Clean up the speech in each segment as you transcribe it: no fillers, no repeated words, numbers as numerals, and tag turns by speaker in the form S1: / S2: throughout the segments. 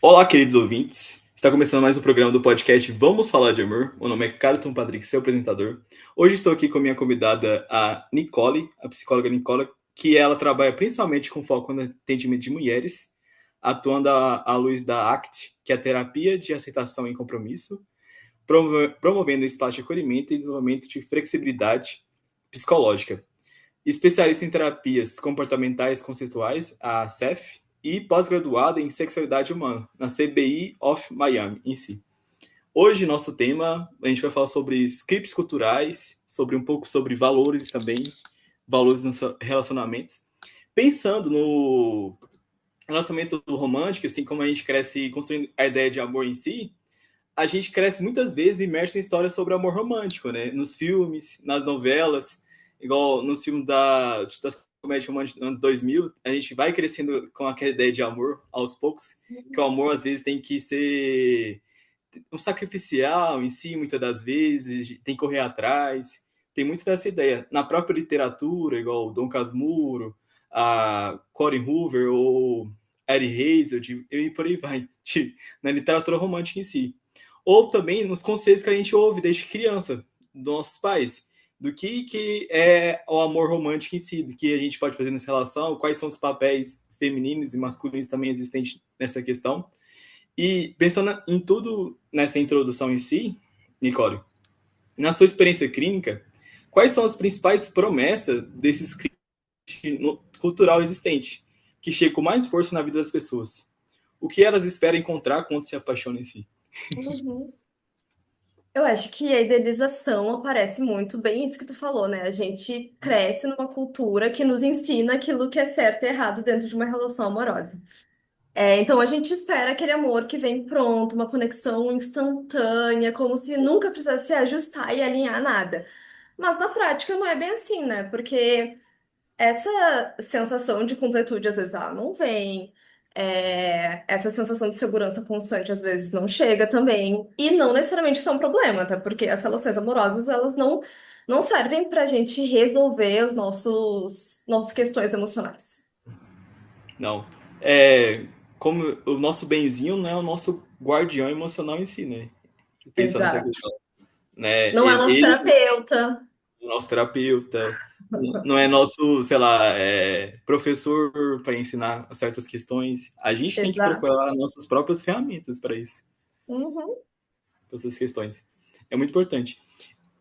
S1: Olá, queridos ouvintes. Está começando mais um programa do podcast Vamos Falar de Amor. Meu nome é Carlton Patrick, seu apresentador. Hoje estou aqui com a minha convidada, a Nicole, a psicóloga Nicole, que ela trabalha principalmente com foco no atendimento de mulheres, atuando à luz da ACT, que é a terapia de aceitação e compromisso, promovendo espaço de acolhimento e desenvolvimento de flexibilidade psicológica. Especialista em terapias comportamentais conceituais, a CEF, e pós-graduada em sexualidade humana, na CBI of Miami, em si. Hoje, nosso tema, a gente vai falar sobre scripts culturais, sobre um pouco sobre valores também, valores nos relacionamentos. Pensando no relacionamento romântico, assim como a gente cresce construindo a ideia de amor em si, a gente cresce muitas vezes imerso em histórias sobre amor romântico, né? Nos filmes, nas novelas, igual nos filmes das comédias românticas dos anos 2000, a gente vai crescendo com aquela ideia de amor aos poucos, que o amor às vezes tem que ser um sacrificial em si, muitas das vezes, tem que correr atrás, tem muito dessa ideia. Na própria literatura, igual Dom Casmurro, a Colin Hoover ou Eddie Hazard, e por aí vai, na literatura romântica em si. Ou também nos conselhos que a gente ouve desde criança, dos nossos pais, do que é o amor romântico em si, do que a gente pode fazer nessa relação, quais são os papéis femininos e masculinos também existentes nessa questão. E pensando em tudo nessa introdução em si, Nicole, na sua experiência clínica, quais são as principais promessas desse script cultural existente, que chega com mais força na vida das pessoas? O que elas esperam encontrar quando se apaixonam em si?
S2: Uhum. Eu acho que a idealização aparece muito bem isso que tu falou, né? A gente cresce numa cultura que nos ensina aquilo que é certo e errado dentro de uma relação amorosa. Então a gente espera aquele amor que vem pronto, uma conexão instantânea, como se nunca precisasse se ajustar e alinhar nada. Mas na prática não é bem assim, né? Porque essa sensação de completude às vezes ela não vem, essa sensação de segurança constante às vezes não chega também, e não necessariamente isso é um problema, tá? Porque as relações amorosas elas não servem pra gente resolver os nossas questões emocionais.
S1: Não. Como o nosso benzinho não é o nosso guardião emocional em si, né? Pensando nessa
S2: Exato.
S1: questão, né?
S2: Não é o nosso
S1: Ele
S2: terapeuta.
S1: é o nosso terapeuta, não é nosso, sei lá, professor para ensinar certas questões. A gente tem que
S2: Exato.
S1: procurar nossas próprias ferramentas para isso,
S2: Uhum.
S1: para essas questões. É muito importante.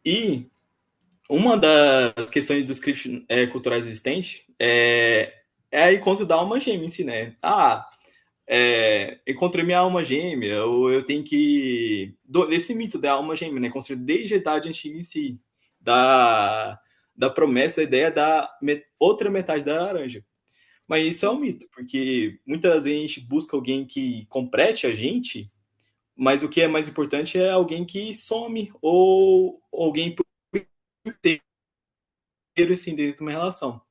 S1: E uma das questões dos scripts culturais existentes é a encontro da alma gêmea em si, né? Encontrei minha alma gêmea, ou eu tenho que. Esse mito da alma gêmea, né? Construído desde a idade antiga em si, da, da promessa, a ideia da outra metade da laranja. Mas isso é um mito, porque muitas vezes a gente busca alguém que complete a gente, mas o que é mais importante é alguém que some, ou alguém por inteiro, assim, dentro de uma relação.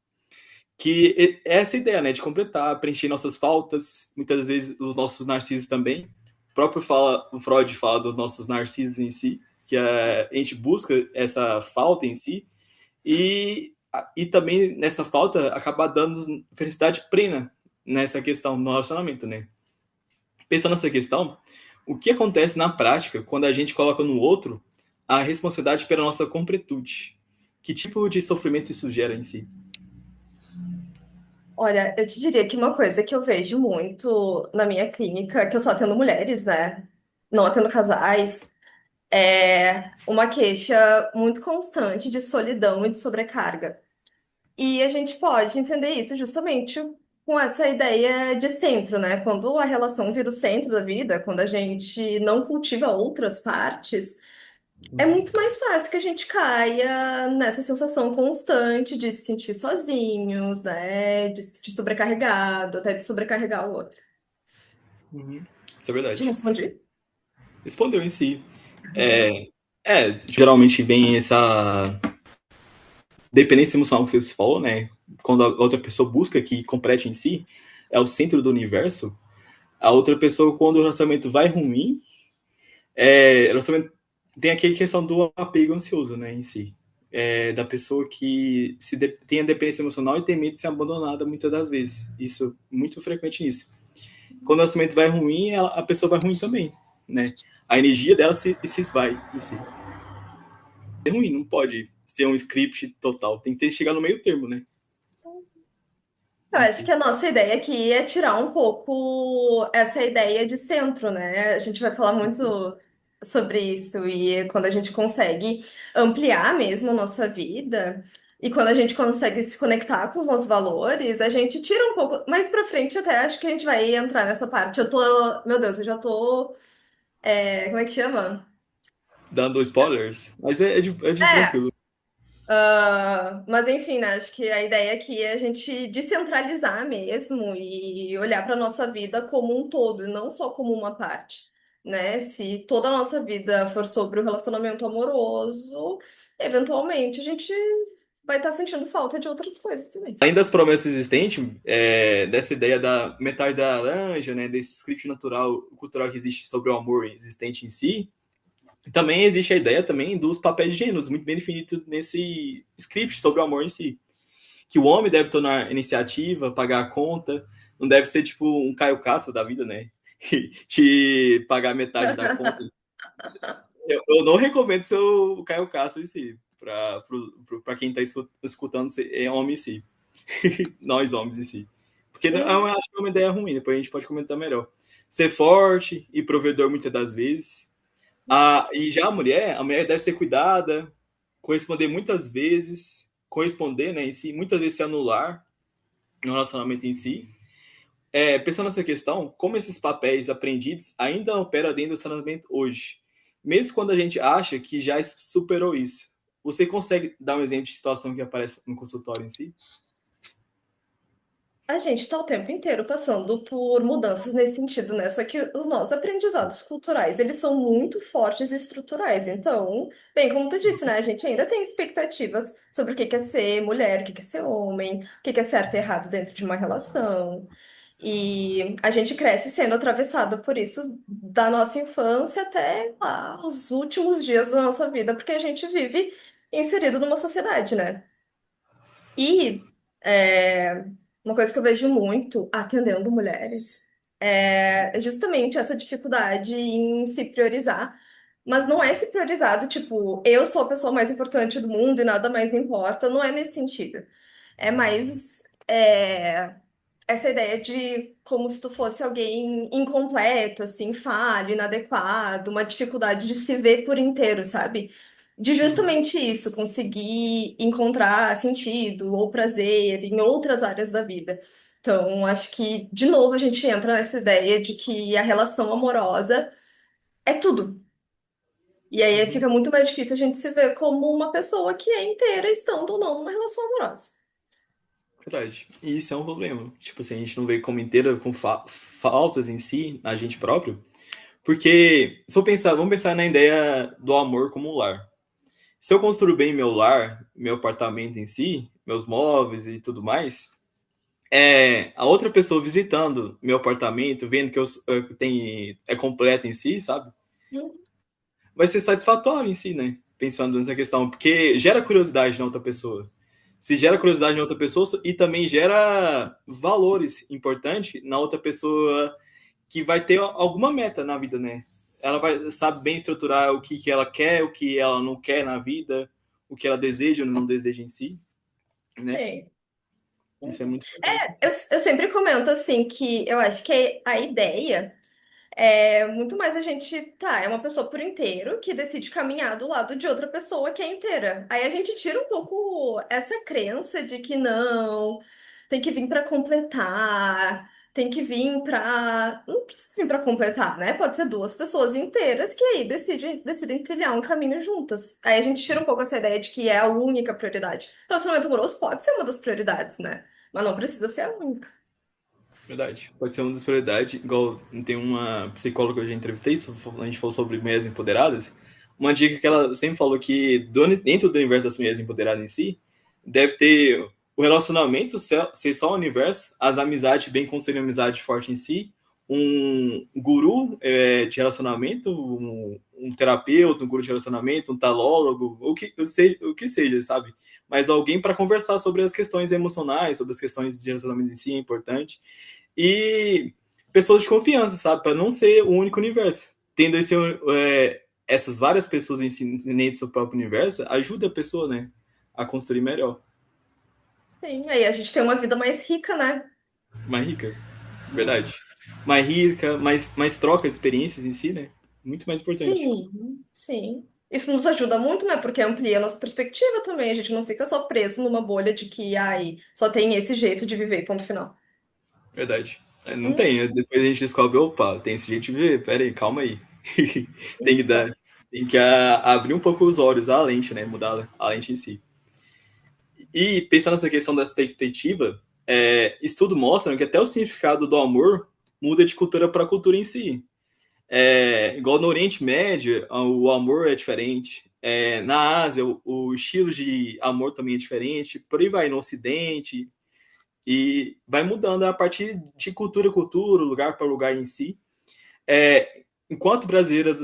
S1: Que é essa ideia, né, de completar, preencher nossas faltas, muitas vezes os nossos narcisos também. O Freud fala dos nossos narcisos em si, que a gente busca essa falta em si, e também nessa falta acabar dando felicidade plena nessa questão no relacionamento, né? Pensando nessa questão, o que acontece na prática quando a gente coloca no outro a responsabilidade pela nossa completude? Que tipo de sofrimento isso gera em si?
S2: Olha, eu te diria que uma coisa que eu vejo muito na minha clínica, que eu só atendo mulheres, né? Não atendo casais. É uma queixa muito constante de solidão e de sobrecarga. E a gente pode entender isso justamente com essa ideia de centro, né? Quando a relação vira o centro da vida, quando a gente não cultiva outras partes, é muito mais fácil que a gente caia nessa sensação constante de se sentir sozinhos, né? De se sentir sobrecarregado, até de sobrecarregar o outro.
S1: Uhum. Isso é
S2: Te
S1: verdade.
S2: respondi?
S1: Respondeu em si. Geralmente vem essa dependência emocional que você falou, né? Quando a outra pessoa busca que complete em si, é o centro do universo. A outra pessoa, quando o relacionamento vai ruim, o relacionamento tem aquela questão do apego ansioso, né, em si. Da pessoa que tem a dependência emocional e tem medo de ser abandonada muitas das vezes. Isso, muito frequente nisso. quando o relacionamento vai ruim, a pessoa vai ruim também, né? A energia dela se esvai em si. É ruim, não pode ser um script total. Tem que ter, chegar no meio termo, né?
S2: Eu
S1: Em
S2: acho
S1: si.
S2: que a nossa ideia aqui é tirar um pouco essa ideia de centro, né? A gente vai falar muito sobre isso e quando a gente consegue ampliar mesmo a nossa vida e quando a gente consegue se conectar com os nossos valores, a gente tira um pouco. Mais pra frente até acho que a gente vai entrar nessa parte. Eu tô, meu Deus, eu já tô, como é que chama?
S1: Dando spoilers, mas é de
S2: É,
S1: tranquilo.
S2: mas enfim, né? Acho que a ideia aqui é a gente descentralizar mesmo e olhar para nossa vida como um todo, e não só como uma parte, né? Se toda a nossa vida for sobre o relacionamento amoroso, eventualmente a gente vai estar sentindo falta de outras coisas também.
S1: Além das promessas existentes, dessa ideia da metade da laranja, né, desse script natural, cultural que existe sobre o amor existente em si, também existe a ideia também dos papéis de gêneros, muito bem definidos nesse script sobre o amor em si. Que o homem deve tomar iniciativa, pagar a conta, não deve ser tipo um Caio Castro da vida, né? Te pagar metade da conta. Eu não recomendo ser o Caio Castro em si, para quem está escutando é homem em si. Nós homens em si. Porque eu
S2: Hum,
S1: acho que é uma ideia ruim, depois a gente pode comentar melhor. Ser forte e provedor muitas das vezes. E já a mulher deve ser cuidada, corresponder muitas vezes, corresponder, né, em si, muitas vezes se anular no relacionamento em si. Pensando nessa questão, como esses papéis aprendidos ainda operam dentro do relacionamento hoje, mesmo quando a gente acha que já superou isso. Você consegue dar um exemplo de situação que aparece no consultório em si?
S2: A gente está o tempo inteiro passando por mudanças nesse sentido, né? Só que os nossos aprendizados culturais, eles são muito fortes e estruturais. Então, bem, como tu disse, né? A gente ainda tem expectativas sobre o que é ser mulher, o que é ser homem, o que é certo e errado dentro de uma relação. E a gente cresce sendo atravessado por isso da nossa infância até lá, os últimos dias da nossa vida, porque a gente vive inserido numa sociedade, né? E uma coisa que eu vejo muito atendendo mulheres é justamente essa dificuldade em se priorizar. Mas não é se priorizado, tipo, eu sou a pessoa mais importante do mundo e nada mais importa. Não é nesse sentido. É mais essa ideia de como se tu fosse alguém incompleto, assim, falho, inadequado, uma dificuldade de se ver por inteiro, sabe? De
S1: Uhum.
S2: justamente isso, conseguir encontrar sentido ou prazer em outras áreas da vida. Então, acho que, de novo, a gente entra nessa ideia de que a relação amorosa é tudo. E aí
S1: Uhum.
S2: fica muito mais difícil a gente se ver como uma pessoa que é inteira, estando ou não numa relação amorosa.
S1: Verdade. E isso é um problema. Tipo assim, a gente não vê como inteira com faltas em si, na gente próprio. Porque, se eu pensar, vamos pensar na ideia do amor como um lar. Se eu construir bem meu lar, meu apartamento em si, meus móveis e tudo mais, a outra pessoa visitando meu apartamento, vendo que é completo em si, sabe? Vai ser satisfatório em si, né? Pensando nessa questão, porque gera curiosidade na outra pessoa. Se gera curiosidade na outra pessoa e também gera valores importantes na outra pessoa que vai ter alguma meta na vida, né? Ela vai sabe bem estruturar o que ela quer, o que ela não quer na vida, o que ela deseja ou não deseja em si, né?
S2: Sim.
S1: Isso é muito importante em
S2: É, eu,
S1: si.
S2: eu sempre comento assim que eu acho que a ideia é muito mais a gente, tá, é uma pessoa por inteiro que decide caminhar do lado de outra pessoa que é inteira. Aí a gente tira um pouco essa crença de que não, tem que vir pra completar, tem que vir pra. Não precisa vir pra completar, né? Pode ser duas pessoas inteiras que aí decidem trilhar um caminho juntas. Aí a gente tira um pouco essa ideia de que é a única prioridade. Relacionamento amoroso pode ser uma das prioridades, né? Mas não precisa ser a única.
S1: Verdade. Pode ser uma das prioridades, igual tem uma psicóloga que eu já entrevistei, a gente falou sobre mulheres empoderadas. Uma dica que ela sempre falou que dentro do universo das mulheres empoderadas em si, deve ter o relacionamento ser só o universo, as amizades bem construir uma amizade forte em si, um guru de relacionamento, um terapeuta, um guru de relacionamento, um talólogo, o que seja, sabe? Mas alguém para conversar sobre as questões emocionais, sobre as questões de relacionamento em si é importante. E pessoas de confiança, sabe? Para não ser o único universo. Tendo essas várias pessoas ensinando seu próprio universo, ajuda a pessoa, né? A construir melhor.
S2: Sim, aí a gente tem uma vida mais rica, né?
S1: Mais rica, verdade. Mais rica, mais troca de experiências em si, né? Muito mais importante.
S2: Sim, sim. Isso nos ajuda muito, né? Porque amplia a nossa perspectiva também. A gente não fica só preso numa bolha de que, ai, só tem esse jeito de viver, ponto final.
S1: Verdade. É, não
S2: Hum,
S1: tem. Depois a gente descobre, opa, tem esse jeito de viver. Pera aí, calma aí. tem que
S2: então.
S1: dar. Tem que abrir um pouco os olhos, a lente, né? Mudar a lente em si. E pensando nessa questão da perspectiva, estudo mostra que até o significado do amor muda de cultura para cultura em si. Igual no Oriente Médio, o amor é diferente. Na Ásia, o estilo de amor também é diferente. Por aí vai, no Ocidente. E vai mudando a partir de cultura a cultura, lugar para lugar em si. Enquanto brasileiras,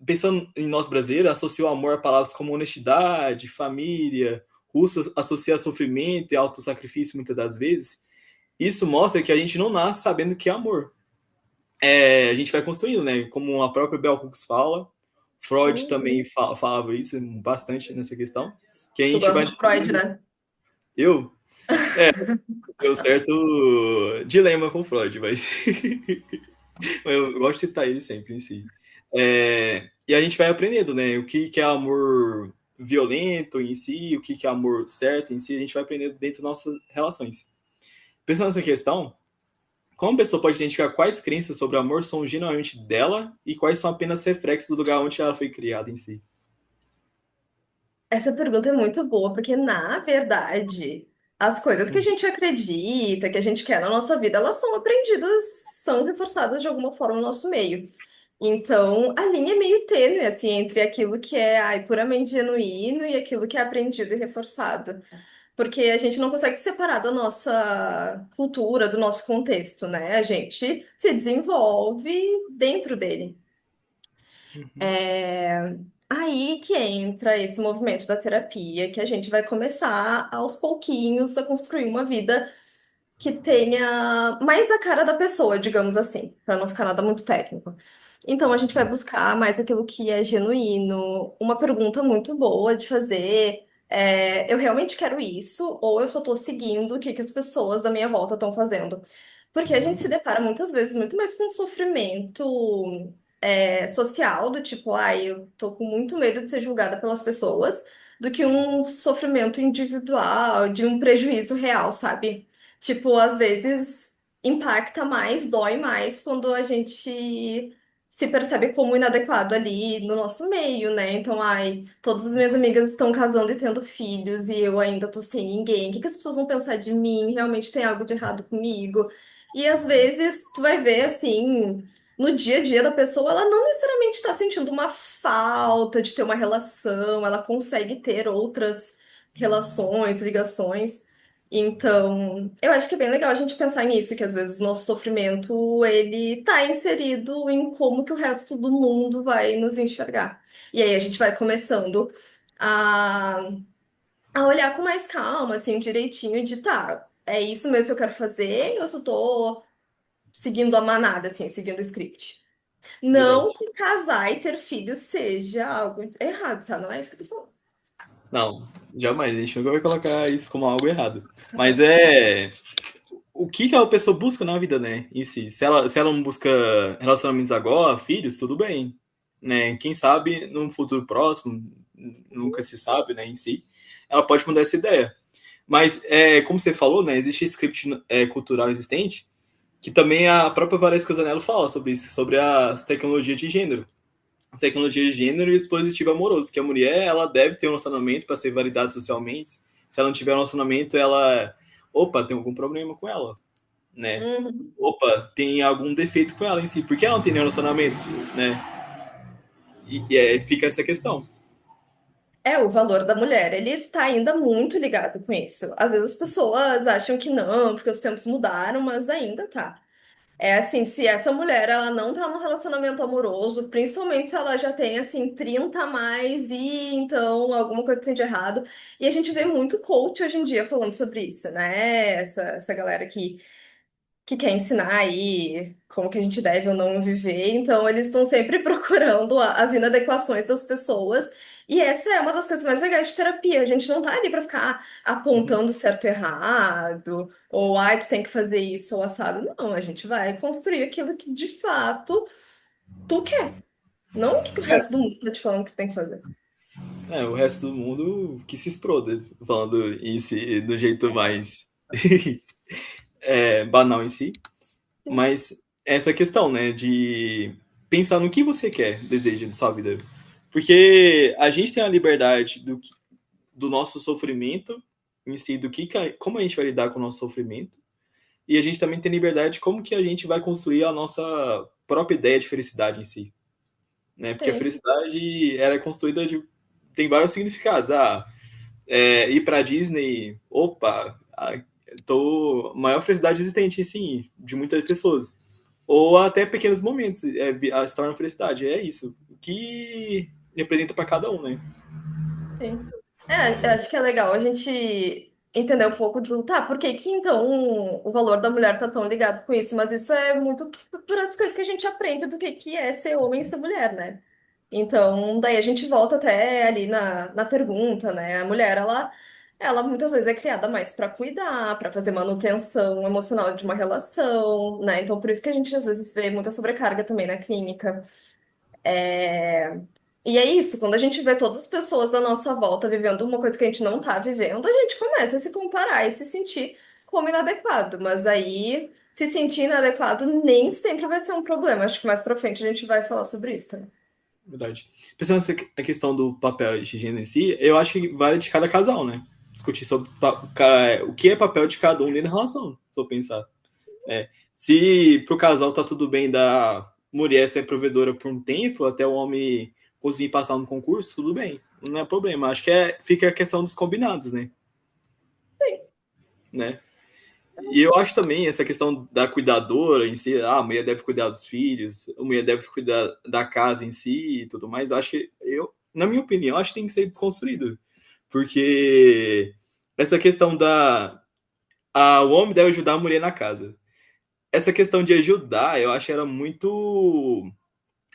S1: pensando em nós brasileiros, associa o amor a palavras como honestidade, família, russos associa sofrimento e autossacrifício muitas das vezes. Isso mostra que a gente não nasce sabendo o que é amor. A gente vai construindo, né? Como a própria Bell Hooks fala, Freud também
S2: Uhum.
S1: falava isso bastante nessa questão, que a
S2: Tu
S1: gente
S2: gosta
S1: vai
S2: de Freud,
S1: descobrindo.
S2: né?
S1: Eu, deu certo dilema com Freud, mas eu gosto de citar ele sempre em si. E a gente vai aprendendo, né? O que é amor violento em si, o que é amor certo em si, a gente vai aprendendo dentro das nossas relações. Pensando nessa questão, como a pessoa pode identificar quais crenças sobre amor são genuinamente dela e quais são apenas reflexos do lugar onde ela foi criada em si?
S2: Essa pergunta é muito boa, porque, na verdade, as coisas que a gente acredita, que a gente quer na nossa vida, elas são aprendidas, são reforçadas de alguma forma no nosso meio. Então, a linha é meio tênue, assim, entre aquilo que é, ai, puramente genuíno e aquilo que é aprendido e reforçado. Porque a gente não consegue se separar da nossa cultura, do nosso contexto, né? A gente se desenvolve dentro dele.
S1: Uhum.
S2: É aí que entra esse movimento da terapia, que a gente vai começar aos pouquinhos a construir uma vida que tenha mais a cara da pessoa, digamos assim, para não ficar nada muito técnico. Então a gente vai buscar mais aquilo que é genuíno, uma pergunta muito boa de fazer. Eu realmente quero isso, ou eu só estou seguindo o que que as pessoas da minha volta estão fazendo? Porque a gente se depara muitas vezes muito mais com sofrimento social, do tipo, ai, eu tô com muito medo de ser julgada pelas pessoas, do que um sofrimento individual, de um prejuízo real, sabe? Tipo, às vezes impacta mais, dói mais quando a gente se percebe como inadequado ali no nosso meio, né? Então, ai, todas as minhas amigas estão casando e tendo filhos e eu ainda tô sem ninguém. O que que as pessoas vão pensar de mim? Realmente tem algo de errado comigo? E às vezes tu vai ver assim no dia a dia da pessoa, ela não necessariamente está sentindo uma falta de ter uma relação, ela consegue ter outras relações, ligações. Então, eu acho que é bem legal a gente pensar nisso, que às vezes o nosso sofrimento, ele tá inserido em como que o resto do mundo vai nos enxergar. E aí a gente vai começando a, a olhar com mais calma, assim, direitinho, de tá, é isso mesmo que eu quero fazer, eu só tô seguindo a manada, assim, seguindo o script. Não
S1: Verdade.
S2: que casar e ter filhos seja algo errado, tá? Não é isso que eu tô falando.
S1: Não, jamais. A gente nunca vai colocar isso como algo errado. Mas o que a pessoa busca na vida, né, em si. Se ela não busca relacionamentos agora, filhos, tudo bem, né? Quem sabe num futuro próximo, nunca se sabe, né, em si, ela pode mudar essa ideia. Mas, como você falou, né, existe script cultural existente, que também a própria Valesca Casanello fala sobre isso, sobre as tecnologias de gênero. A tecnologia de gênero e o dispositivo amoroso, que a mulher, ela deve ter um relacionamento para ser validada socialmente. Se ela não tiver um relacionamento, ela... Opa, tem algum problema com ela, né?
S2: Uhum.
S1: Opa, tem algum defeito com ela em si. Por que ela não tem nenhum relacionamento, né? Fica essa questão.
S2: O valor da mulher, ele tá ainda muito ligado com isso. Às vezes as pessoas acham que não, porque os tempos mudaram, mas ainda tá. É assim, se essa mulher ela não tá num relacionamento amoroso, principalmente se ela já tem assim 30 a mais e então alguma coisa tem de errado. E a gente vê muito coach hoje em dia falando sobre isso, né? Essa galera que quer ensinar aí como que a gente deve ou não viver. Então, eles estão sempre procurando as inadequações das pessoas. E essa é uma das coisas mais legais de terapia. A gente não tá ali para ficar
S1: Uhum.
S2: apontando certo e errado, ou ai, tu tem que fazer isso ou assado. Não, a gente vai construir aquilo que de fato tu quer. Não o que que o resto do mundo tá te falando que tem que fazer.
S1: O resto do mundo que se exploda, falando em si do jeito mais banal em si.
S2: Sim,
S1: Mas essa questão, né, de pensar no que você quer, deseja de sua vida. Porque a gente tem a liberdade do nosso sofrimento em si, como a gente vai lidar com o nosso sofrimento. E a gente também tem liberdade de como que a gente vai construir a nossa própria ideia de felicidade em si. Né? Porque a
S2: sim.
S1: felicidade ela é construída tem vários significados. Ir pra Disney, opa, tô maior felicidade existente, sim, de muitas pessoas. Ou até pequenos momentos se tornam felicidade. É isso. O que representa para cada um, né?
S2: Sim. Eu acho que é legal a gente entender um pouco de, tá, por que que então o valor da mulher tá tão ligado com isso? Mas isso é muito por as coisas que a gente aprende do que é ser homem e ser mulher, né? Então, daí a gente volta até ali na pergunta, né? A mulher, ela muitas vezes é criada mais para cuidar, para fazer manutenção emocional de uma relação, né? Então, por isso que a gente às vezes vê muita sobrecarga também na clínica. É, E é isso, quando a gente vê todas as pessoas da nossa volta vivendo uma coisa que a gente não tá vivendo, a gente começa a se comparar e se sentir como inadequado. Mas aí, se sentir inadequado nem sempre vai ser um problema. Acho que mais pra frente a gente vai falar sobre isso também.
S1: Verdade. Pensando na questão do papel de gênero em si, eu acho que vale de cada casal, né? Discutir sobre o que é papel de cada um dentro da relação, se eu pensar. Se pro casal tá tudo bem da mulher ser provedora por um tempo, até o homem conseguir passar no concurso, tudo bem. Não é problema. Acho que fica a questão dos combinados, né? E eu acho também essa questão da cuidadora em si, a mulher deve cuidar dos filhos, a mulher deve cuidar da casa em si e tudo mais. Eu acho que na minha opinião, acho que tem que ser desconstruído. Porque essa questão o homem deve ajudar a mulher na casa. Essa questão de ajudar, eu acho que era muito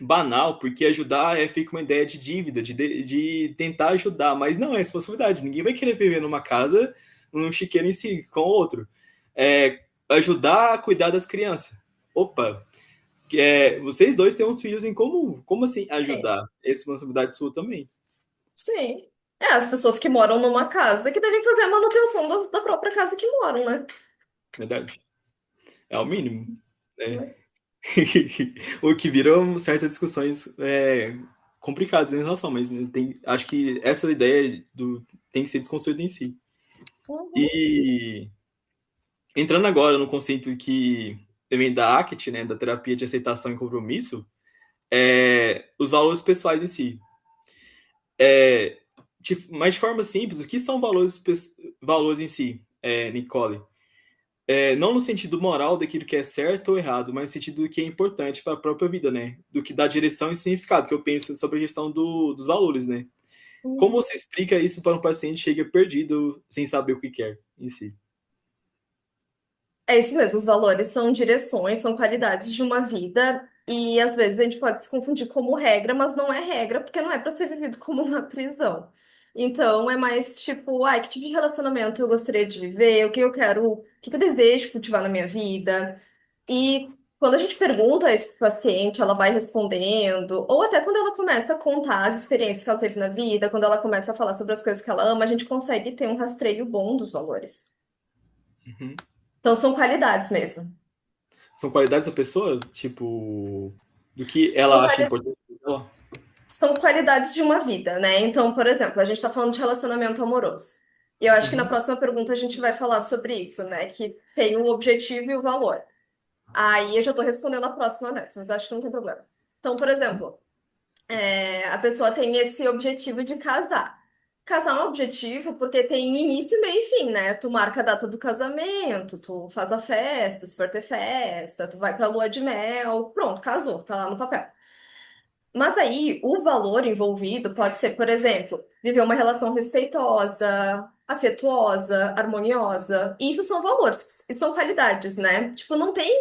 S1: banal, porque ajudar fica uma ideia de dívida, de tentar ajudar, mas não é responsabilidade. Ninguém vai querer viver numa casa, num chiqueiro em si, com o outro. Ajudar a cuidar das crianças. Opa, vocês dois têm uns filhos em comum. Como assim
S2: Sim.
S1: ajudar? É responsabilidade sua também.
S2: Sim. As pessoas que moram numa casa que devem fazer a manutenção da própria casa que moram, né?
S1: Verdade. É o mínimo. Né? O que viram certas discussões complicadas em relação, mas né, acho que essa ideia tem que ser desconstruída em si.
S2: Uhum.
S1: E entrando agora no conceito que vem da ACT, né, da terapia de aceitação e compromisso, os valores pessoais em si. É, mas de forma simples, o que são valores em si, Nicole? Não no sentido moral daquilo que é certo ou errado, mas no sentido do que é importante para a própria vida, né? Do que dá direção e significado, que eu penso sobre a gestão dos valores, né? Como
S2: Uhum.
S1: você explica isso para um paciente que chega perdido, sem saber o que quer em si?
S2: É isso mesmo, os valores são direções, são qualidades de uma vida e às vezes a gente pode se confundir como regra, mas não é regra porque não é para ser vivido como uma prisão. Então é mais tipo, ai, que tipo de relacionamento eu gostaria de viver, o que eu quero, o que eu desejo cultivar na minha vida. E quando a gente pergunta isso para o paciente, ela vai respondendo, ou até quando ela começa a contar as experiências que ela teve na vida, quando ela começa a falar sobre as coisas que ela ama, a gente consegue ter um rastreio bom dos valores.
S1: Uhum.
S2: Então são qualidades mesmo.
S1: São qualidades da pessoa, tipo, do que
S2: São,
S1: ela acha
S2: quali-
S1: importante dela.
S2: são qualidades de uma vida, né? Então, por exemplo, a gente está falando de relacionamento amoroso. E eu acho que na
S1: Uhum.
S2: próxima pergunta a gente vai falar sobre isso, né? Que tem o objetivo e o valor. Aí eu já estou respondendo a próxima nessa, mas acho que não tem problema. Então, por exemplo, a pessoa tem esse objetivo de casar. Casar é um objetivo porque tem início, meio e fim, né? Tu marca a data do casamento, tu faz a festa, se for ter festa, tu vai pra lua de mel, pronto, casou, tá lá no papel. Mas aí, o valor envolvido pode ser, por exemplo, viver uma relação respeitosa, afetuosa, harmoniosa. Isso são valores, e são qualidades, né? Tipo, não tem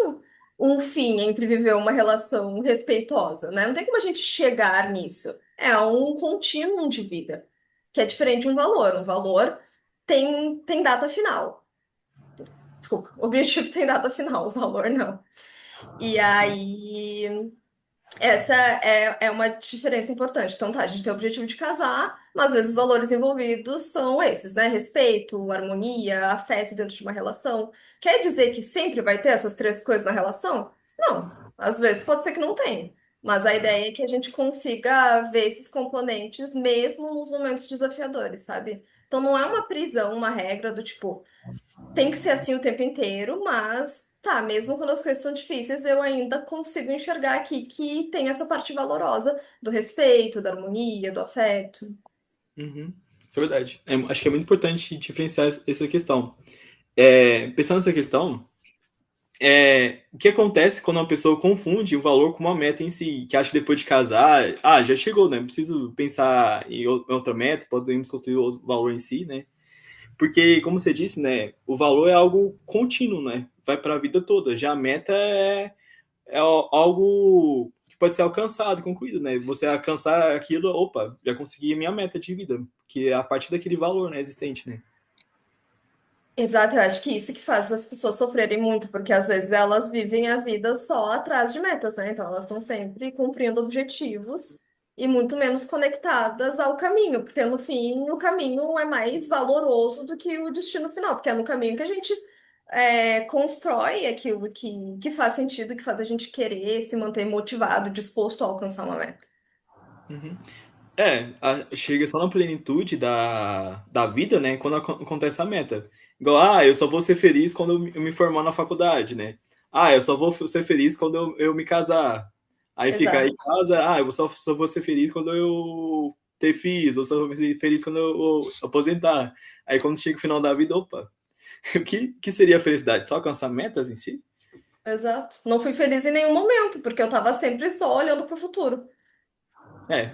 S2: um fim entre viver uma relação respeitosa, né? Não tem como a gente chegar nisso. É um contínuo de vida, que é diferente de um valor. Um valor tem data final. Desculpa, o objetivo tem data final, o valor não. E aí. Essa é uma diferença importante. Então, tá, a gente tem o objetivo de casar, mas às vezes os valores envolvidos são esses, né? Respeito, harmonia, afeto dentro de uma relação. Quer dizer que sempre vai ter essas três coisas na relação? Não. Às vezes pode ser que não tenha. Mas a ideia é que a gente consiga ver esses componentes mesmo nos momentos desafiadores, sabe? Então não é uma prisão, uma regra do tipo, tem que ser assim o tempo inteiro, mas tá, mesmo quando as coisas são difíceis, eu ainda consigo enxergar aqui que tem essa parte valorosa do respeito, da harmonia, do afeto.
S1: Uhum. Isso é verdade. Acho que é muito importante diferenciar essa questão. Pensando nessa questão, o que acontece quando uma pessoa confunde o valor com uma meta em si, que acha que depois de casar, já chegou, né? Não preciso pensar em outra meta, podemos construir outro valor em si, né? Porque, como você disse, né, o valor é algo contínuo, né? Vai para a vida toda. Já a meta é algo que pode ser alcançado, concluído, né? Você alcançar aquilo, opa, já consegui a minha meta de vida, que é a partir daquele valor, né, existente, né?
S2: Exato, eu acho que isso que faz as pessoas sofrerem muito, porque às vezes elas vivem a vida só atrás de metas, né? Então elas estão sempre cumprindo objetivos e muito menos conectadas ao caminho, porque no fim o caminho é mais valoroso do que o destino final, porque é no caminho que a gente constrói aquilo que faz sentido, que faz a gente querer se manter motivado, disposto a alcançar uma meta.
S1: Uhum. Chega só na plenitude da vida, né? Quando acontece a meta. Igual, eu só vou ser feliz quando eu me formar na faculdade, né? Eu só vou ser feliz quando eu me casar. Aí fica aí em
S2: Exato,
S1: casa, só vou ser feliz quando eu ter filhos, ou só vou ser feliz quando eu aposentar. Aí quando chega o final da vida, opa, o que seria a felicidade? Só alcançar metas em si?
S2: exato. Não fui feliz em nenhum momento, porque eu tava sempre só olhando para o futuro.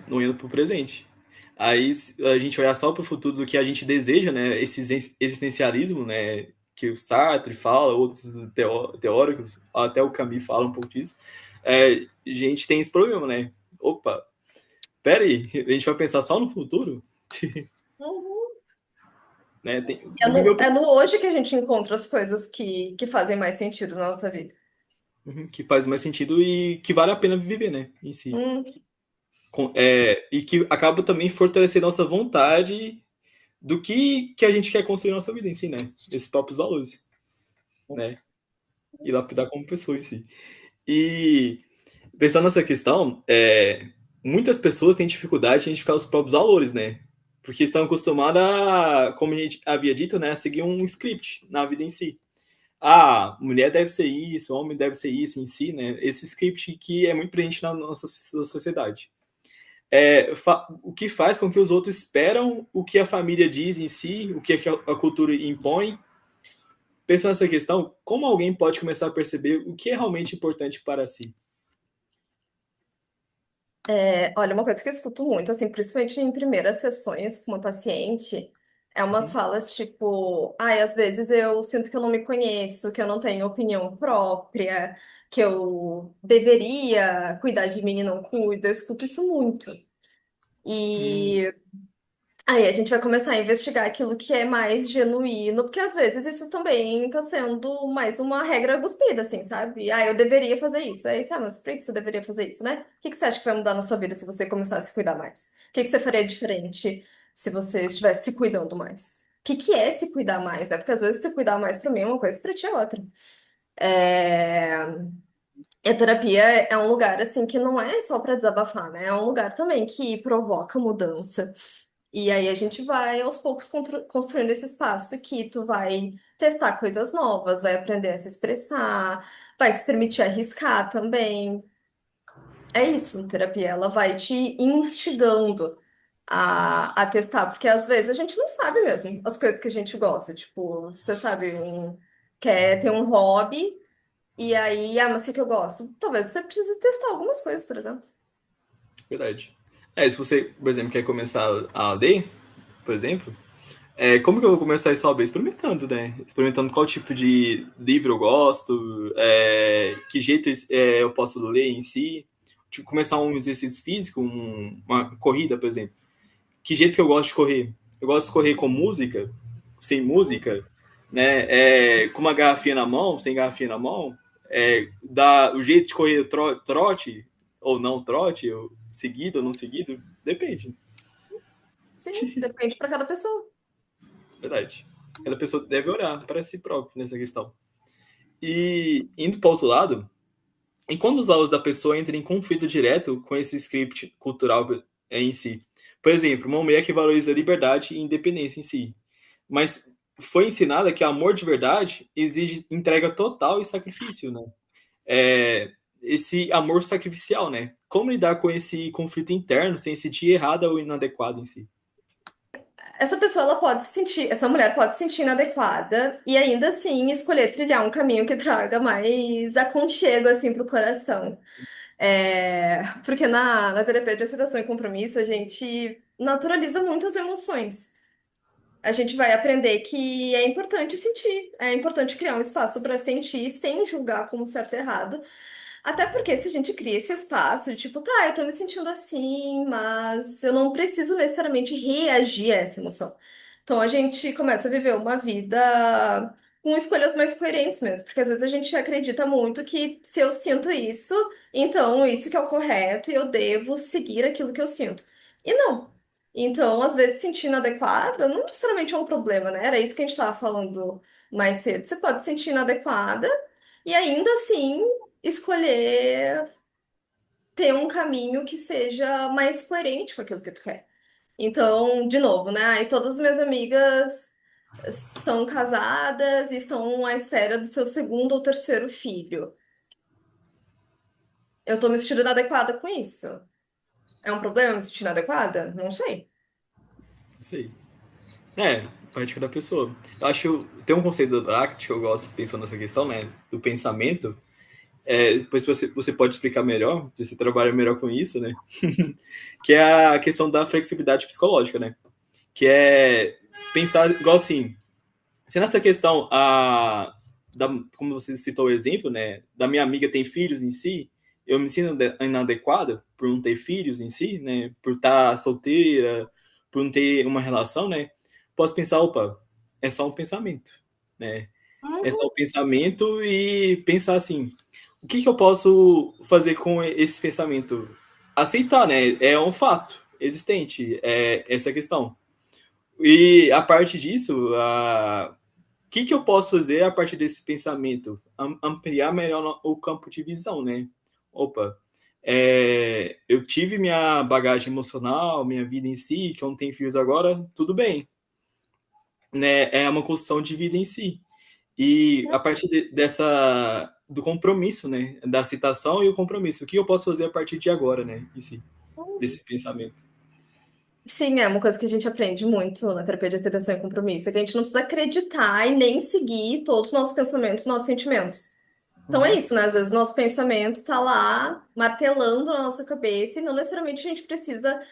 S1: Não indo pro presente. Aí a gente olhar só pro futuro do que a gente deseja, né? Esse existencialismo, né? Que o Sartre fala, outros teóricos, até o Camus fala um pouco disso. A gente tem esse problema, né? Opa, pera aí, a gente vai pensar só no futuro?
S2: Uhum.
S1: Né?
S2: É
S1: Viver
S2: no, é no hoje que a gente encontra as coisas que fazem mais sentido na nossa vida.
S1: que faz mais sentido e que vale a pena viver, né? Em si.
S2: Hum,
S1: E que acaba também fortalecendo nossa vontade do que a gente quer construir na nossa vida em si, né? Esses próprios valores, né?
S2: isso.
S1: E lapidar como pessoa em si. E pensando nessa questão, muitas pessoas têm dificuldade em identificar os próprios valores, né? Porque estão acostumadas a, como a gente havia dito, né, a seguir um script na vida em si. Mulher deve ser isso, homem deve ser isso em si, né? Esse script que é muito presente na nossa sociedade. O que faz com que os outros esperam o que a família diz em si, o que a cultura impõe. Pensando nessa questão, como alguém pode começar a perceber o que é realmente importante para si?
S2: Olha, uma coisa que eu escuto muito, assim, principalmente em primeiras sessões com uma paciente, é umas
S1: Uhum,
S2: falas tipo, ai, às vezes eu sinto que eu não me conheço, que eu não tenho opinião própria, que eu deveria cuidar de mim e não cuido. Eu escuto isso muito.
S1: uhum,
S2: E aí a gente vai começar a investigar aquilo que é mais genuíno, porque às vezes isso também tá sendo mais uma regra cuspida, assim, sabe? Eu deveria fazer isso. Aí, tá, mas por que você deveria fazer isso, né? O que que você acha que vai mudar na sua vida se você começar a se cuidar mais? O que que você faria diferente se você estivesse se cuidando mais? O que que é se cuidar mais, né? Porque às vezes se cuidar mais pra mim é uma coisa, pra ti é outra. É... E a terapia é um lugar, assim, que não é só pra desabafar, né? É um lugar também que provoca mudança. E aí a gente vai aos poucos construindo esse espaço que tu vai testar coisas novas, vai aprender a se expressar, vai se permitir arriscar também. É isso, terapia, ela vai te instigando a testar, porque às vezes a gente não sabe mesmo as coisas que a gente gosta. Tipo, você sabe, quer ter um hobby, e aí, mas o que eu gosto? Talvez você precise testar algumas coisas, por exemplo.
S1: Verdade. Se você, por exemplo, quer começar a ler, por exemplo, como que eu vou começar isso a ler? Experimentando, né? Experimentando qual tipo de livro eu gosto, que jeito eu posso ler em si. Tipo, começar um exercício físico, uma corrida, por exemplo. Que jeito que eu gosto de correr? Eu gosto de correr com música, sem música, né? Com uma garrafinha na mão, sem garrafinha na mão. O jeito de correr trote, ou não trote, ou seguido ou não seguido, depende.
S2: Sim, depende para cada pessoa.
S1: Verdade. Cada pessoa deve olhar para si próprio nessa questão. E indo para o outro lado, enquanto os valores da pessoa entram em conflito direto com esse script cultural em si. Por exemplo, uma mulher que valoriza liberdade e independência em si, mas foi ensinada que amor de verdade exige entrega total e sacrifício, né? Esse amor sacrificial, né? Como lidar com esse conflito interno sem se sentir errada ou inadequada em si?
S2: Essa pessoa, ela pode se sentir, essa mulher pode se sentir inadequada e ainda assim escolher trilhar um caminho que traga mais aconchego, assim, pro coração. Porque na terapia de aceitação e compromisso, a gente naturaliza muito as emoções. A gente vai aprender que é importante sentir, é importante criar um espaço para sentir sem julgar como certo e errado. Até porque se a gente cria esse espaço de tipo, tá, eu tô me sentindo assim, mas eu não preciso necessariamente reagir a essa emoção. Então a gente começa a viver uma vida com escolhas mais coerentes mesmo, porque às vezes a gente acredita muito que se eu sinto isso, então isso que é o correto e eu devo seguir aquilo que eu sinto. E não. Então, às vezes, sentir inadequada não necessariamente é um problema, né? Era isso que a gente estava falando mais cedo. Você pode se sentir inadequada e ainda assim escolher ter um caminho que seja mais coerente com aquilo que tu quer. Então, de novo, né? Aí todas as minhas amigas são casadas e estão à espera do seu segundo ou terceiro filho. Eu tô me sentindo inadequada com isso. É um problema me sentir inadequada? Não sei.
S1: Isso aí. Parte da pessoa. Eu acho. Tem um conceito do ACT que eu gosto pensando nessa questão, né? Do pensamento. Depois você pode explicar melhor, se você trabalha melhor com isso, né? Que é a questão da flexibilidade psicológica, né? Que é pensar igual assim. Se nessa questão, como você citou o exemplo, né? Da minha amiga tem filhos em si, eu me sinto inadequada por não ter filhos em si, né? Por estar solteira, por não ter uma relação, né? Posso pensar, opa, é só um pensamento, né? É só um pensamento e pensar assim, o que eu posso fazer com esse pensamento? Aceitar, né? É um fato existente, essa questão. E a parte disso, que eu posso fazer a partir desse pensamento? Ampliar melhor o campo de visão, né? Opa, eu tive minha bagagem emocional, minha vida em si, que eu não tenho filhos agora, tudo bem, né? É uma construção de vida em si. E a partir dessa do compromisso, né? Da aceitação e o compromisso. O que eu posso fazer a partir de agora, né? Em si, desse pensamento.
S2: Sim, é uma coisa que a gente aprende muito na terapia de aceitação e compromisso, é que a gente não precisa acreditar e nem seguir todos os nossos pensamentos, nossos sentimentos. Então é
S1: Uhum.
S2: isso, né? Às vezes o nosso pensamento tá lá martelando na nossa cabeça e não necessariamente a gente precisa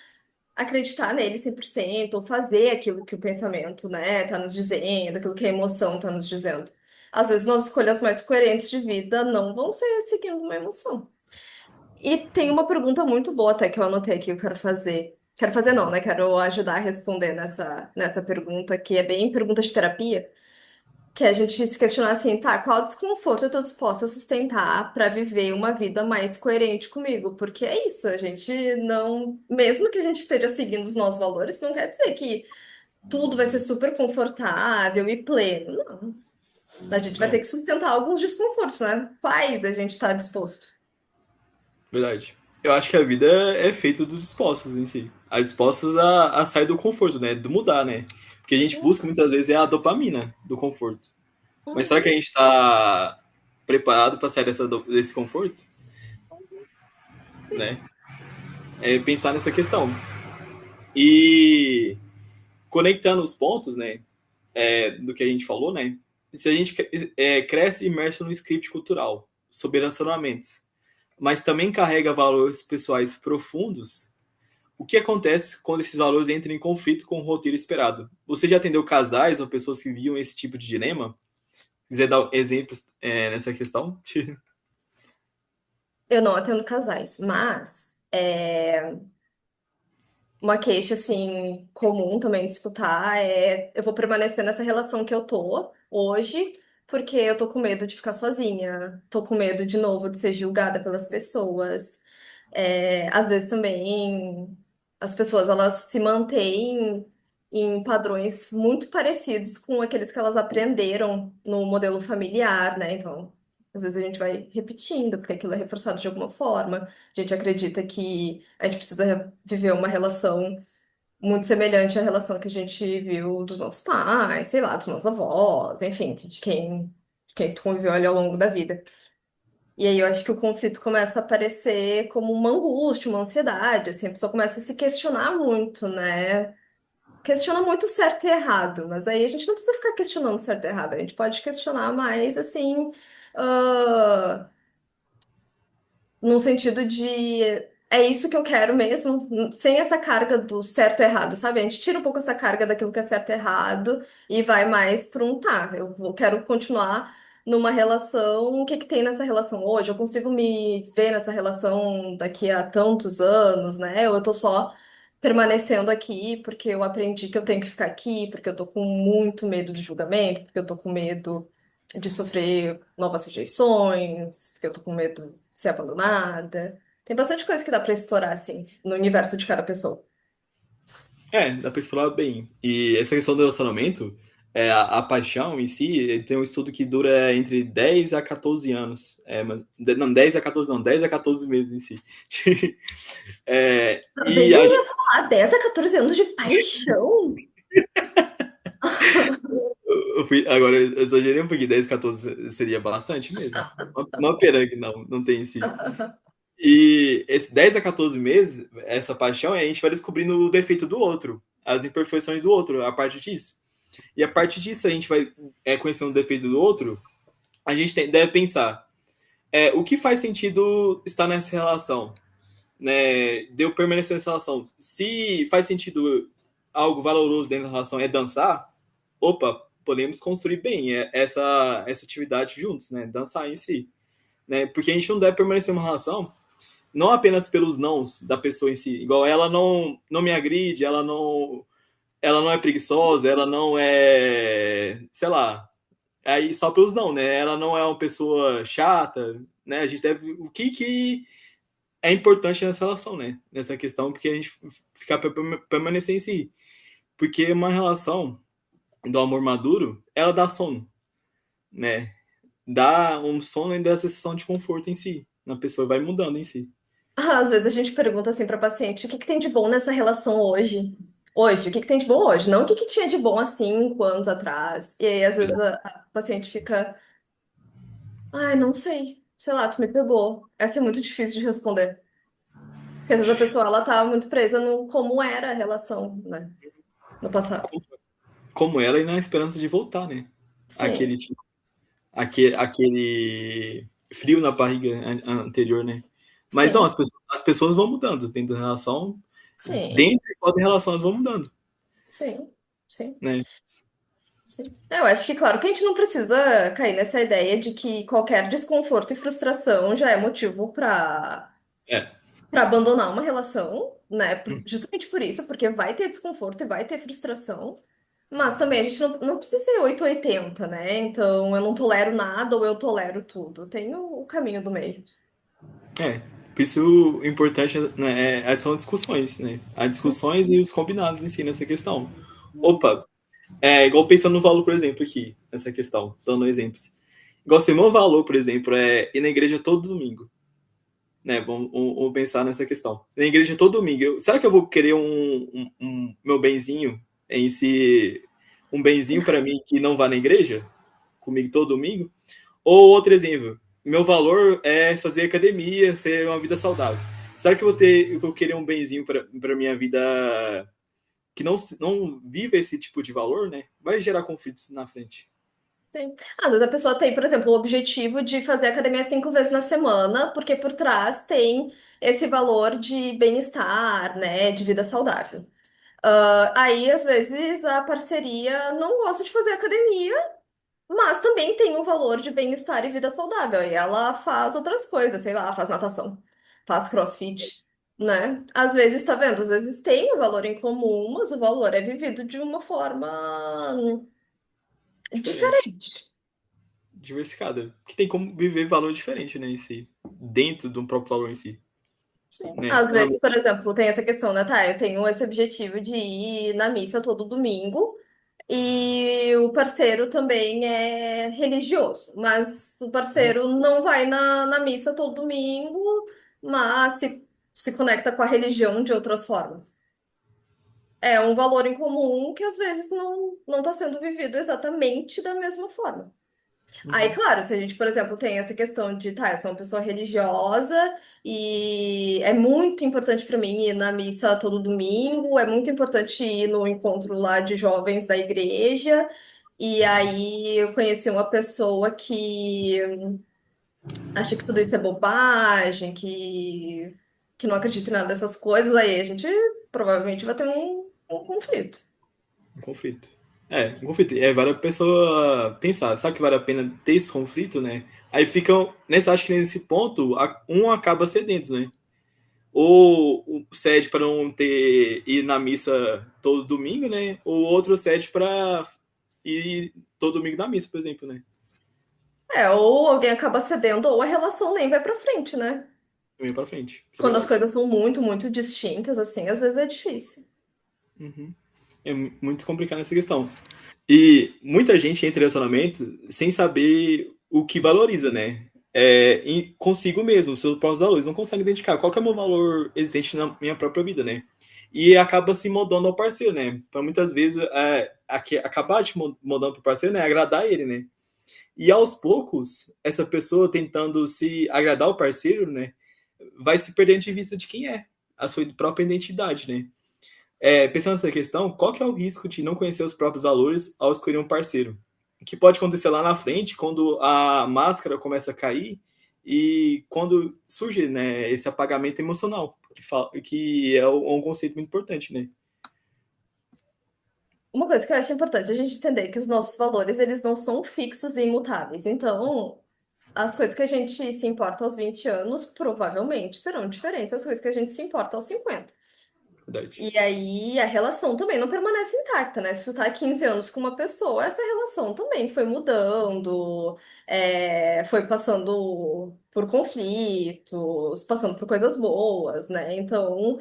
S2: acreditar nele 100% ou fazer aquilo que o pensamento, né, tá nos dizendo, aquilo que a emoção tá nos dizendo. Às vezes nossas escolhas mais coerentes de vida não vão ser seguindo uma emoção. E tem uma pergunta muito boa até que eu anotei aqui, eu quero fazer. Quero fazer não, né? Quero ajudar a responder nessa pergunta, que é bem pergunta de terapia, que é a gente se questionar assim, tá, qual desconforto eu tô disposta a sustentar para viver uma vida mais coerente comigo? Porque é isso, a gente não, mesmo que a gente esteja seguindo os nossos valores, não quer dizer que tudo vai ser super confortável e pleno. Não. A gente vai ter
S1: É,
S2: que sustentar alguns desconfortos, né? Quais a gente está disposto?
S1: verdade. Eu acho que a vida é feita dos dispostos em si. A dispostos a sair do conforto, né? Do mudar, né? Porque a gente busca muitas vezes a dopamina do conforto. Mas será que a gente está preparado para sair desse conforto? Né? É pensar nessa questão. E conectando os pontos, né? Do que a gente falou, né? Se a gente cresce imerso no script cultural sobre relacionamentos, mas também carrega valores pessoais profundos, o que acontece quando esses valores entram em conflito com o roteiro esperado? Você já atendeu casais ou pessoas que viviam esse tipo de dilema? Quiser dar exemplos nessa questão?
S2: Eu não atendo casais, mas uma queixa, assim, comum também de escutar é: eu vou permanecer nessa relação que eu tô hoje, porque eu tô com medo de ficar sozinha, tô com medo de novo de ser julgada pelas pessoas. Às vezes também as pessoas elas se mantêm em padrões muito parecidos com aqueles que elas aprenderam no modelo familiar, né? Então, às vezes a gente vai repetindo, porque aquilo é reforçado de alguma forma. A gente acredita que a gente precisa viver uma relação muito semelhante à relação que a gente viu dos nossos pais, sei lá, dos nossos avós, enfim, de quem tu conviveu ali ao longo da vida. E aí eu acho que o conflito começa a aparecer como uma angústia, uma ansiedade, assim, a pessoa começa a se questionar muito, né? Questiona muito certo e errado, mas aí a gente não precisa ficar questionando certo e errado, a gente pode questionar mais, assim, ah, num sentido de é isso que eu quero mesmo, sem essa carga do certo e errado, sabe? A gente tira um pouco essa carga daquilo que é certo e errado e vai mais para um tá, quero continuar numa relação, o que que tem nessa relação hoje? Eu consigo me ver nessa relação daqui a tantos anos, né? Ou eu tô só permanecendo aqui porque eu aprendi que eu tenho que ficar aqui, porque eu tô com muito medo de julgamento, porque eu tô com medo de sofrer novas rejeições, porque eu tô com medo de ser abandonada. Tem bastante coisa que dá pra explorar, assim, no universo de cada pessoa.
S1: Dá pra explorar bem. E essa questão do relacionamento, a paixão em si, tem um estudo que dura entre 10 a 14 anos. Não, 10 a 14 não, 10 a 14 meses em si.
S2: Bem
S1: E
S2: que eu ia falar, 10 a 14 anos de paixão.
S1: agora, eu exagerei um pouquinho, 10, 14 seria bastante mesmo. Uma pena que não tem em si. E esse 10 a 14 meses, essa paixão, a gente vai descobrindo o defeito do outro, as imperfeições do outro, a parte disso. E a partir disso, a gente vai conhecendo o defeito do outro, a gente deve pensar, o que faz sentido estar nessa relação? Né? De eu permanecer nessa relação. Se faz sentido algo valoroso dentro da relação é dançar, opa, podemos construir bem essa atividade juntos, né? Dançar em si. Né? Porque a gente não deve permanecer numa relação não apenas pelos nãos da pessoa em si. Igual ela não me agride, ela não é preguiçosa, ela não é, sei lá, aí só pelos não, né? Ela não é uma pessoa chata, né? A gente deve o que é importante nessa relação, né? Nessa questão, porque a gente ficar permanecer em si. Porque uma relação do amor maduro, ela dá sono, né? Dá um sono e dá a sensação de conforto em si. Na pessoa vai mudando em si.
S2: Às vezes a gente pergunta assim para paciente, o que que tem de bom nessa relação hoje? Hoje, o que que tem de bom hoje? Não o que que tinha de bom há 5 anos atrás. E aí, às vezes, a paciente fica, ai, não sei. Sei lá, tu me pegou. Essa é muito difícil de responder. Porque às vezes a pessoa, ela tá muito presa no como era a relação, né? No passado.
S1: Como ela e na esperança de voltar, né?
S2: Sim,
S1: Aquele, aquele frio na barriga anterior, né? Mas não,
S2: sim,
S1: as pessoas vão mudando dentro da relação,
S2: sim,
S1: dentro e fora da relação, elas vão mudando,
S2: sim, sim.
S1: né?
S2: Sim. Eu acho que, claro, que a gente não precisa cair nessa ideia de que qualquer desconforto e frustração já é motivo
S1: É,
S2: para abandonar uma relação, né? Justamente por isso, porque vai ter desconforto e vai ter frustração. Mas também a gente não precisa ser 8 ou 80, né? Então eu não tolero nada ou eu tolero tudo. Tem o caminho do meio.
S1: é. Por isso o importante, né, são as discussões, né? As discussões e os combinados em si nessa questão. Opa, igual pensando no valor, por exemplo, aqui, nessa questão, dando exemplos. Igual se meu valor, por exemplo, é ir na igreja todo domingo. Né? Vamos pensar nessa questão. Na igreja todo domingo, será que eu vou querer meu benzinho em si, um benzinho para mim que não vá na igreja comigo todo domingo? Ou outro exemplo, meu valor é fazer academia, ser uma vida saudável. Será que eu vou querer um benzinho para minha vida que não vive esse tipo de valor, né? Vai gerar conflitos na frente.
S2: Sim. Às vezes a pessoa tem, por exemplo, o objetivo de fazer academia 5 vezes na semana, porque por trás tem esse valor de bem-estar, né, de vida saudável. Aí, às vezes, a parceria não gosta de fazer academia, mas também tem um valor de bem-estar e vida saudável. E ela faz outras coisas, sei lá, faz natação, faz crossfit, né? Às vezes, tá vendo? Às vezes tem o valor em comum, mas o valor é vivido de uma forma
S1: Diferente.
S2: diferente.
S1: Diversificada. Que tem como viver valor diferente, né, em si. Dentro de um próprio valor em si. Né?
S2: Às vezes, por exemplo, tem essa questão, né? Tá, eu tenho esse objetivo de ir na missa todo domingo e o parceiro também é religioso, mas o parceiro não vai na missa todo domingo, mas se conecta com a religião de outras formas. É um valor em comum que às vezes não está sendo vivido exatamente da mesma forma. Aí,
S1: Uhum.
S2: claro, se a gente, por exemplo, tem essa questão de, tá, eu sou uma pessoa religiosa e é muito importante para mim ir na missa todo domingo, é muito importante ir no encontro lá de jovens da igreja. E aí eu conheci uma pessoa que acha que tudo isso é bobagem, que não acredita em nada dessas coisas, aí a gente provavelmente vai ter um conflito.
S1: Um conflito. Um conflito. É, vale a pessoa pensar, sabe que vale a pena ter esse conflito, né? Aí ficam, nessa, acho que nesse ponto, um acaba cedendo, né? Ou cede para não ter ir na missa todo domingo, né? Ou outro cede para ir todo domingo na missa, por exemplo, né?
S2: Ou alguém acaba cedendo, ou a relação nem vai pra frente, né?
S1: Também para frente. Isso é
S2: Quando as
S1: verdade.
S2: coisas são muito, muito distintas, assim, às vezes é difícil.
S1: Uhum. É muito complicado essa questão. E muita gente entra em relacionamento sem saber o que valoriza, né? Consigo mesmo, seus próprios valores. Não consegue identificar qual que é o meu valor existente na minha própria vida, né? E acaba se moldando ao parceiro, né? Então, muitas vezes, acabar te moldando para o parceiro, né? Agradar ele, né? E aos poucos, essa pessoa tentando se agradar o parceiro, né? Vai se perdendo de vista de quem é, a sua própria identidade, né? Pensando nessa questão, qual que é o risco de não conhecer os próprios valores ao escolher um parceiro? O que pode acontecer lá na frente, quando a máscara começa a cair e quando surge, né, esse apagamento emocional, que é um conceito muito importante, né?
S2: Uma coisa que eu acho importante a gente entender é que os nossos valores, eles não são fixos e imutáveis. Então, as coisas que a gente se importa aos 20 anos provavelmente serão diferentes das coisas que a gente se importa aos 50.
S1: Verdade.
S2: E aí a relação também não permanece intacta, né? Se tu tá há 15 anos com uma pessoa, essa relação também foi mudando, foi passando por conflitos, passando por coisas boas, né? Então,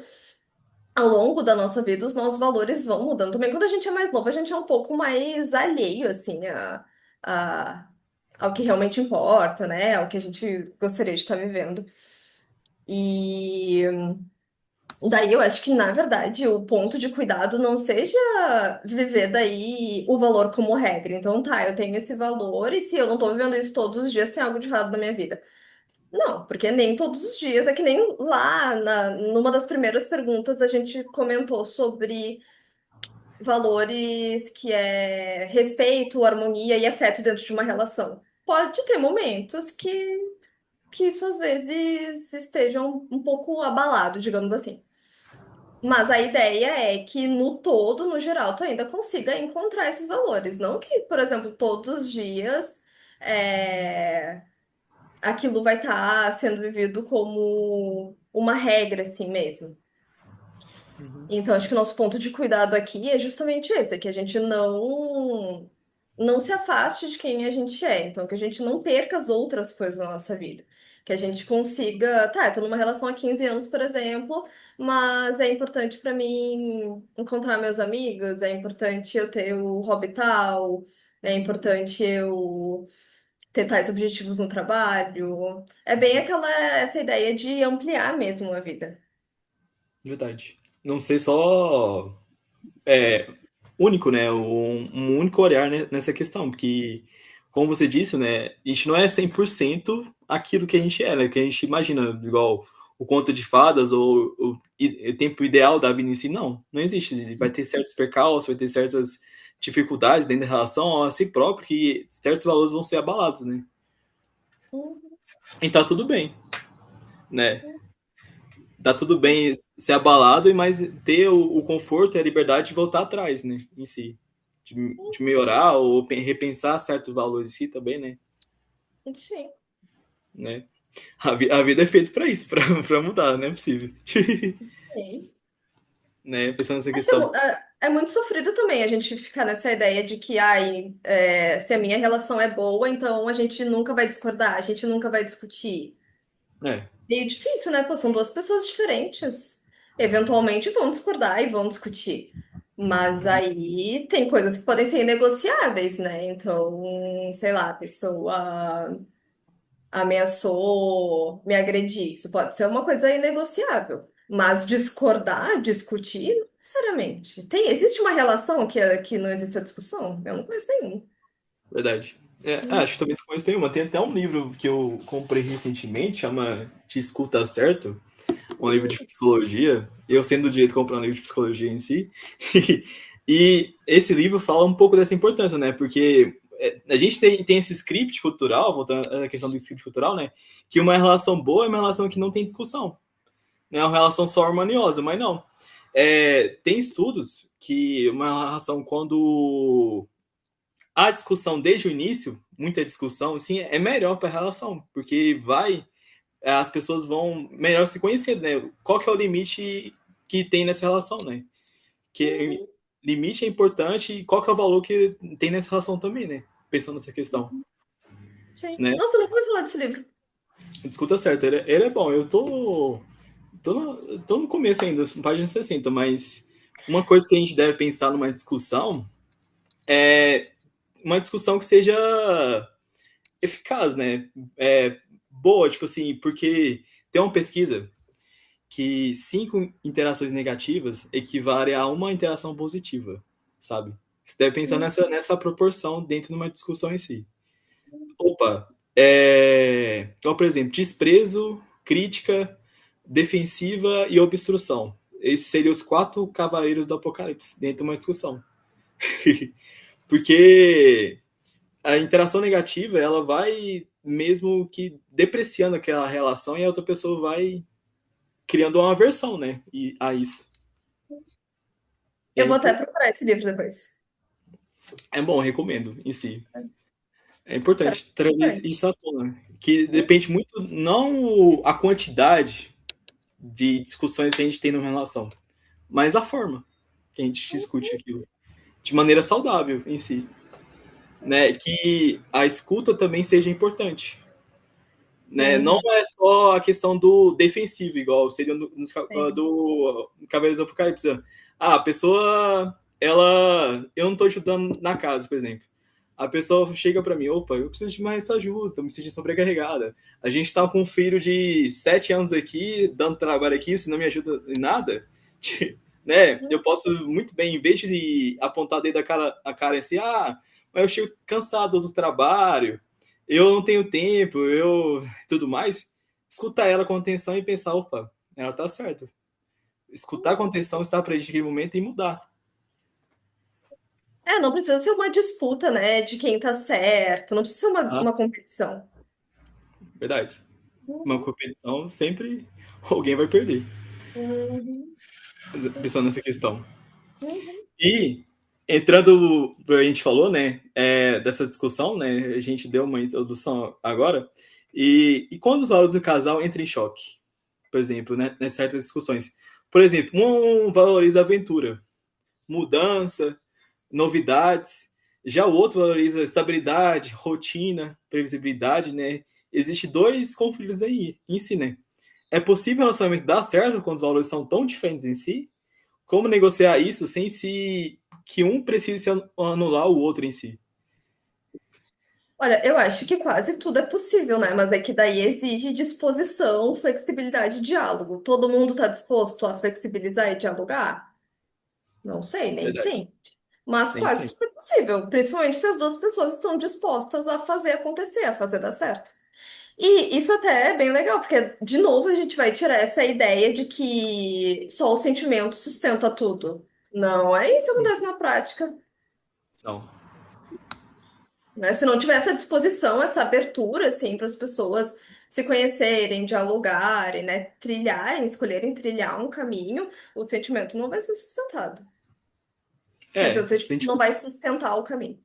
S2: ao longo da nossa vida, os nossos valores vão mudando. Também quando a gente é mais novo, a gente é um pouco mais alheio, assim, a- ao que realmente importa, né? Ao que a gente gostaria de estar vivendo. E daí eu acho que, na verdade, o ponto de cuidado não seja viver daí o valor como regra. Então, tá, eu tenho esse valor, e se eu não tô vivendo isso todos os dias, tem algo de errado na minha vida. Não, porque nem todos os dias, é que nem lá numa das primeiras perguntas a gente comentou sobre valores que é respeito, harmonia e afeto dentro de uma relação. Pode ter momentos que isso às vezes estejam um pouco abalado, digamos assim. Mas a ideia é que no todo, no geral, tu ainda consiga encontrar esses valores. Não que, por exemplo, todos os dias aquilo vai estar sendo vivido como uma regra, assim mesmo.
S1: Uhum.
S2: Então, acho que o nosso ponto de cuidado aqui é justamente esse, é que a gente não se afaste de quem a gente é, então que a gente não perca as outras coisas na nossa vida. Que a gente consiga, tá, eu tô numa relação há 15 anos, por exemplo, mas é importante pra mim encontrar meus amigos, é importante eu ter o hobby tal, é importante eu ter tais objetivos no trabalho. É bem essa ideia de ampliar mesmo a vida.
S1: Verdade. Não ser só único, né? Um único olhar nessa questão, porque, como você disse, né? A gente não é 100% aquilo que a gente é, né? Que a gente imagina, igual o conto de fadas ou o tempo ideal da vida em si. Não, não existe. Vai ter certos percalços, vai ter certas dificuldades dentro da relação a si próprio que certos valores vão ser abalados, né?
S2: Uhum.
S1: E tá tudo bem, né? Tá tudo bem ser abalado, mas ter o conforto e a liberdade de voltar atrás, né? Em si. De melhorar ou repensar certos valores em si também, né?
S2: Sim.
S1: né? A vida é feita pra isso, pra mudar, não é possível.
S2: Sim.
S1: né? Pensando nessa
S2: Acho que
S1: questão.
S2: é muito sofrido também a gente ficar nessa ideia de que, ai, se a minha relação é boa, então a gente nunca vai discordar, a gente nunca vai discutir.
S1: É,
S2: Meio difícil, né? Pô, são duas pessoas diferentes. Eventualmente vão discordar e vão discutir. Mas aí tem coisas que podem ser inegociáveis, né? Então, sei lá, a pessoa ameaçou me agredir. Isso pode ser uma coisa inegociável. Mas discordar, discutir, não necessariamente. Existe uma relação que não existe a discussão? Eu não conheço nenhum.
S1: verdade. Acho que também tu conhece uma. Tem até um livro que eu comprei recentemente, chama Te Escuta Certo, um livro de psicologia. Eu sendo do direito comprar um livro de psicologia em si. e esse livro fala um pouco dessa importância, né? Porque a gente tem esse script cultural, voltando à questão do script cultural, né? Que uma relação boa é uma relação que não tem discussão. Né? É uma relação só harmoniosa, mas não. Tem estudos que uma relação, quando há discussão desde o início, muita discussão, assim, é melhor para a relação, porque as pessoas vão melhor se conhecer, né? Qual que é o limite que tem nessa relação, né? Que
S2: Uhum,
S1: limite é importante e qual que é o valor que tem nessa relação também, né? Pensando nessa questão,
S2: sim.
S1: né?
S2: Nossa, eu nunca ouvi falar desse livro.
S1: Discuta certo, ele é bom. Tô no começo ainda, página 60, mas uma coisa que a gente deve pensar numa discussão é uma discussão que seja eficaz, né? Boa, tipo assim, porque tem uma pesquisa que 5 interações negativas equivalem a uma interação positiva, sabe? Você deve pensar
S2: Uhum.
S1: nessa proporção dentro de uma discussão em si. Opa, então, por exemplo, desprezo, crítica, defensiva e obstrução. Esses seriam os 4 cavaleiros do Apocalipse dentro de uma discussão. Porque a interação negativa, ela vai mesmo que depreciando aquela relação e a outra pessoa vai criando uma aversão, né? A isso. E
S2: Eu vou até procurar esse livro depois.
S1: é bom, recomendo em si. É
S2: Parece
S1: importante trazer isso
S2: interessante.
S1: à tona. Que depende muito, não a quantidade de discussões que a gente tem numa relação, mas a forma que a gente discute aquilo. De maneira saudável em si. Né? Que a escuta também seja importante. Né? Não
S2: Uhum,
S1: é só a questão do defensivo, igual seria
S2: sim.
S1: do Cavaleiro do Apocalipse. A pessoa, eu não estou ajudando na casa, por exemplo. A pessoa chega para mim, opa, eu preciso de mais ajuda, estou me sentindo sobrecarregada. A gente está com um filho de 7 anos aqui, dando trabalho aqui, você não me ajuda em nada. né? Eu posso muito bem, em vez de apontar dentro a cara assim, mas eu chego cansado do trabalho, eu não tenho tempo, eu tudo mais, escutar ela com atenção e pensar, opa, ela tá certa. Escutar com atenção, estar presente naquele momento e mudar.
S2: Não precisa ser uma disputa, né, de quem tá certo, não precisa ser
S1: Tá?
S2: uma competição.
S1: Verdade. Uma
S2: Uhum,
S1: competição, sempre alguém vai perder.
S2: uhum,
S1: Pensando nessa questão.
S2: uhum.
S1: E entrando, a gente falou, né, dessa discussão, né, a gente deu uma introdução agora. E quando os valores do casal entram em choque, por exemplo, né, nessas certas discussões. Por exemplo, um valoriza a aventura, mudança, novidades. Já o outro valoriza estabilidade, rotina, previsibilidade, né? Existem 2 conflitos aí em si, né? É possível o relacionamento dar certo quando os valores são tão diferentes em si? Como negociar isso sem se que um precise se anular o outro em si?
S2: Olha, eu acho que quase tudo é possível, né? Mas é que daí exige disposição, flexibilidade e diálogo. Todo mundo tá disposto a flexibilizar e dialogar? Não sei, nem
S1: Verdade.
S2: sim. Mas
S1: Nem
S2: quase
S1: sempre.
S2: tudo é possível, principalmente se as duas pessoas estão dispostas a fazer acontecer, a fazer dar certo. E isso até é bem legal, porque, de novo, a gente vai tirar essa ideia de que só o sentimento sustenta tudo. Não é isso que acontece na prática.
S1: Não.
S2: Né? Se não tiver essa disposição, essa abertura, assim, para as pessoas se conhecerem, dialogarem, né? Trilharem, escolherem trilhar um caminho, o sentimento não vai ser sustentado. Quer dizer, o
S1: Se a
S2: sentimento
S1: gente
S2: não vai sustentar o caminho.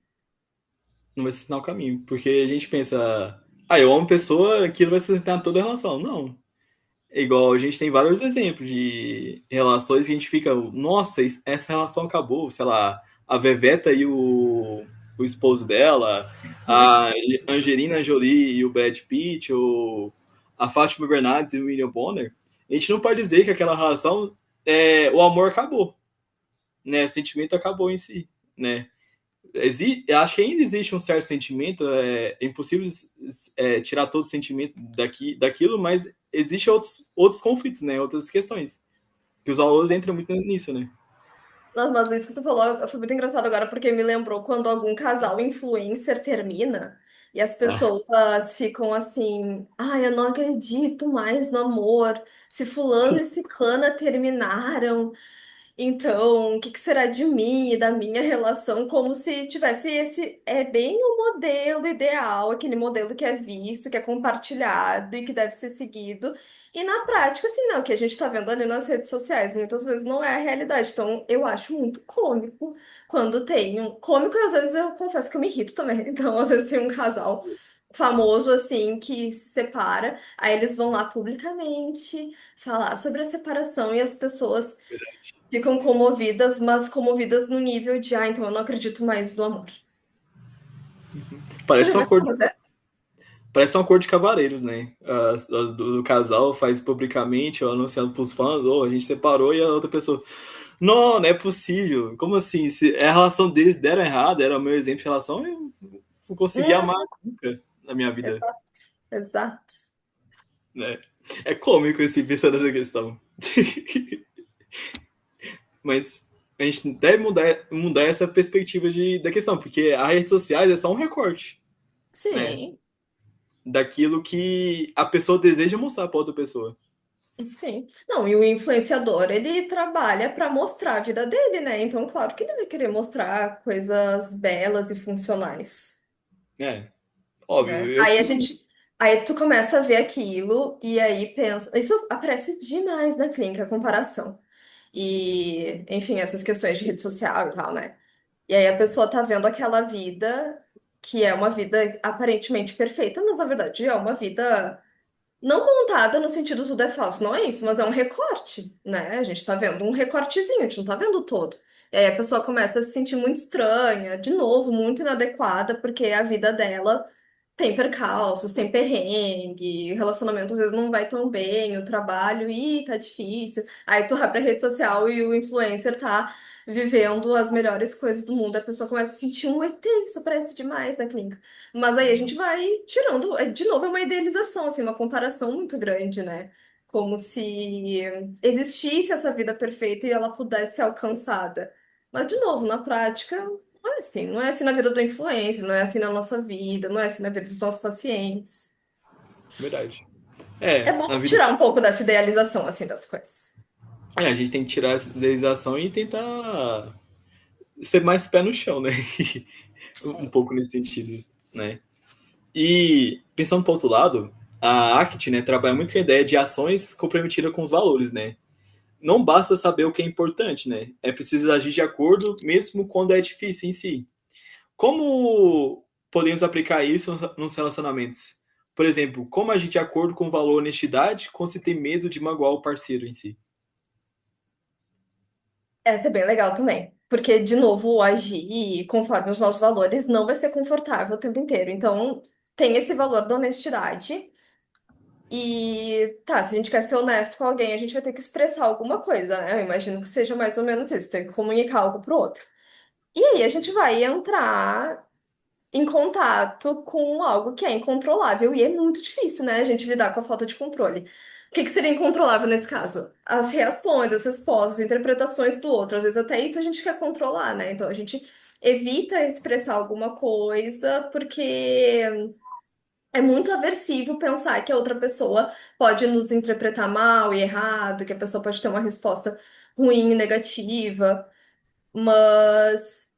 S1: não vai ensinar o caminho. Porque a gente pensa, eu amo pessoa, aquilo vai sustentar toda a relação. Não. É igual a gente tem vários exemplos de relações que a gente fica, nossa, essa relação acabou, sei lá, a Veveta e o esposo dela,
S2: Uhum.
S1: a Angelina Jolie e o Brad Pitt, ou a Fátima Bernardes e o William Bonner. A gente não pode dizer que aquela relação, o amor acabou, né? O sentimento acabou em si, né? Acho que ainda existe um certo sentimento, é impossível tirar todo o sentimento daquilo, mas existem outros conflitos, né? Outras questões. Que os valores entram muito nisso, né?
S2: Nossa, mas isso que tu falou foi muito engraçado agora, porque me lembrou quando algum casal influencer termina e as
S1: Ah,
S2: pessoas ficam assim: ai, eu não acredito mais no amor. Se fulano e ciclana terminaram, então, o que que será de mim e da minha relação? Como se tivesse esse. É bem o modelo ideal, aquele modelo que é visto, que é compartilhado e que deve ser seguido. E na prática, assim, não, o que a gente tá vendo ali nas redes sociais muitas vezes não é a realidade. Então, eu acho muito cômico quando tem um. Cômico, e às vezes eu confesso que eu me irrito também. Então, às vezes tem um casal famoso, assim, que se separa, aí eles vão lá publicamente falar sobre a separação e as pessoas ficam comovidas, mas comovidas no nível de, então eu não acredito mais no amor. Tu já
S1: parece
S2: viu
S1: uma
S2: essa
S1: cor,
S2: coisa?
S1: parece uma cor de cavaleiros, né? Do casal faz publicamente, ou anunciando pros fãs, a gente separou, e a outra pessoa, não, não é possível. Como assim? Se a relação deles deram errado, era o meu exemplo de relação, eu não consegui amar
S2: Hum,
S1: nunca na minha vida,
S2: exato, exato.
S1: né? É cômico esse pensar nessa questão. Mas a gente deve mudar essa perspectiva da questão, porque as redes sociais é só um recorte, né?
S2: Sim,
S1: Daquilo que a pessoa deseja mostrar para outra pessoa.
S2: sim. Não, e o influenciador, ele trabalha para mostrar a vida dele, né? Então, claro que ele vai querer mostrar coisas belas e funcionais,
S1: É, óbvio,
S2: né?
S1: eu fico.
S2: Aí tu começa a ver aquilo e aí pensa, isso aparece demais na clínica, a comparação. E, enfim, essas questões de rede social e tal, né? E aí a pessoa tá vendo aquela vida que é uma vida aparentemente perfeita, mas na verdade é uma vida não montada no sentido tudo é falso, não é isso, mas é um recorte, né? A gente tá vendo um recortezinho, a gente não tá vendo o todo. E aí a pessoa começa a se sentir muito estranha, de novo, muito inadequada, porque a vida dela tem percalços, tem perrengue, o relacionamento às vezes não vai tão bem, o trabalho, tá difícil. Aí tu vai pra rede social e o influencer tá vivendo as melhores coisas do mundo, a pessoa começa a sentir um ET, isso parece demais na clínica. Mas aí a gente vai tirando, de novo, é uma idealização, assim, uma comparação muito grande, né? Como se existisse essa vida perfeita e ela pudesse ser alcançada. Mas, de novo, na prática, não é assim na vida do influencer, não é assim na nossa vida, não é assim na vida dos nossos pacientes.
S1: Verdade.
S2: É
S1: É,
S2: bom
S1: na vida.
S2: tirar um pouco dessa idealização, assim, das coisas.
S1: A gente tem que tirar essa idealização e tentar ser mais pé no chão, né? Um
S2: Sim.
S1: pouco nesse sentido, né? E pensando para outro lado, a ACT, né, trabalha muito com a ideia de ações comprometidas com os valores, né? Não basta saber o que é importante, né? É preciso agir de acordo, mesmo quando é difícil em si. Como podemos aplicar isso nos relacionamentos? Por exemplo, como agir de acordo com o valor honestidade quando você tem medo de magoar o parceiro em si?
S2: Essa é bem legal também. Porque, de novo, agir conforme os nossos valores não vai ser confortável o tempo inteiro. Então, tem esse valor da honestidade. E tá, se a gente quer ser honesto com alguém, a gente vai ter que expressar alguma coisa, né? Eu imagino que seja mais ou menos isso, tem que comunicar algo pro outro. E aí a gente vai entrar em contato com algo que é incontrolável. E é muito difícil, né, a gente lidar com a falta de controle. O que que seria incontrolável nesse caso? As reações, as respostas, as interpretações do outro. Às vezes até isso a gente quer controlar, né? Então a gente evita expressar alguma coisa porque é muito aversivo pensar que a outra pessoa pode nos interpretar mal e errado, que a pessoa pode ter uma resposta ruim e negativa. Mas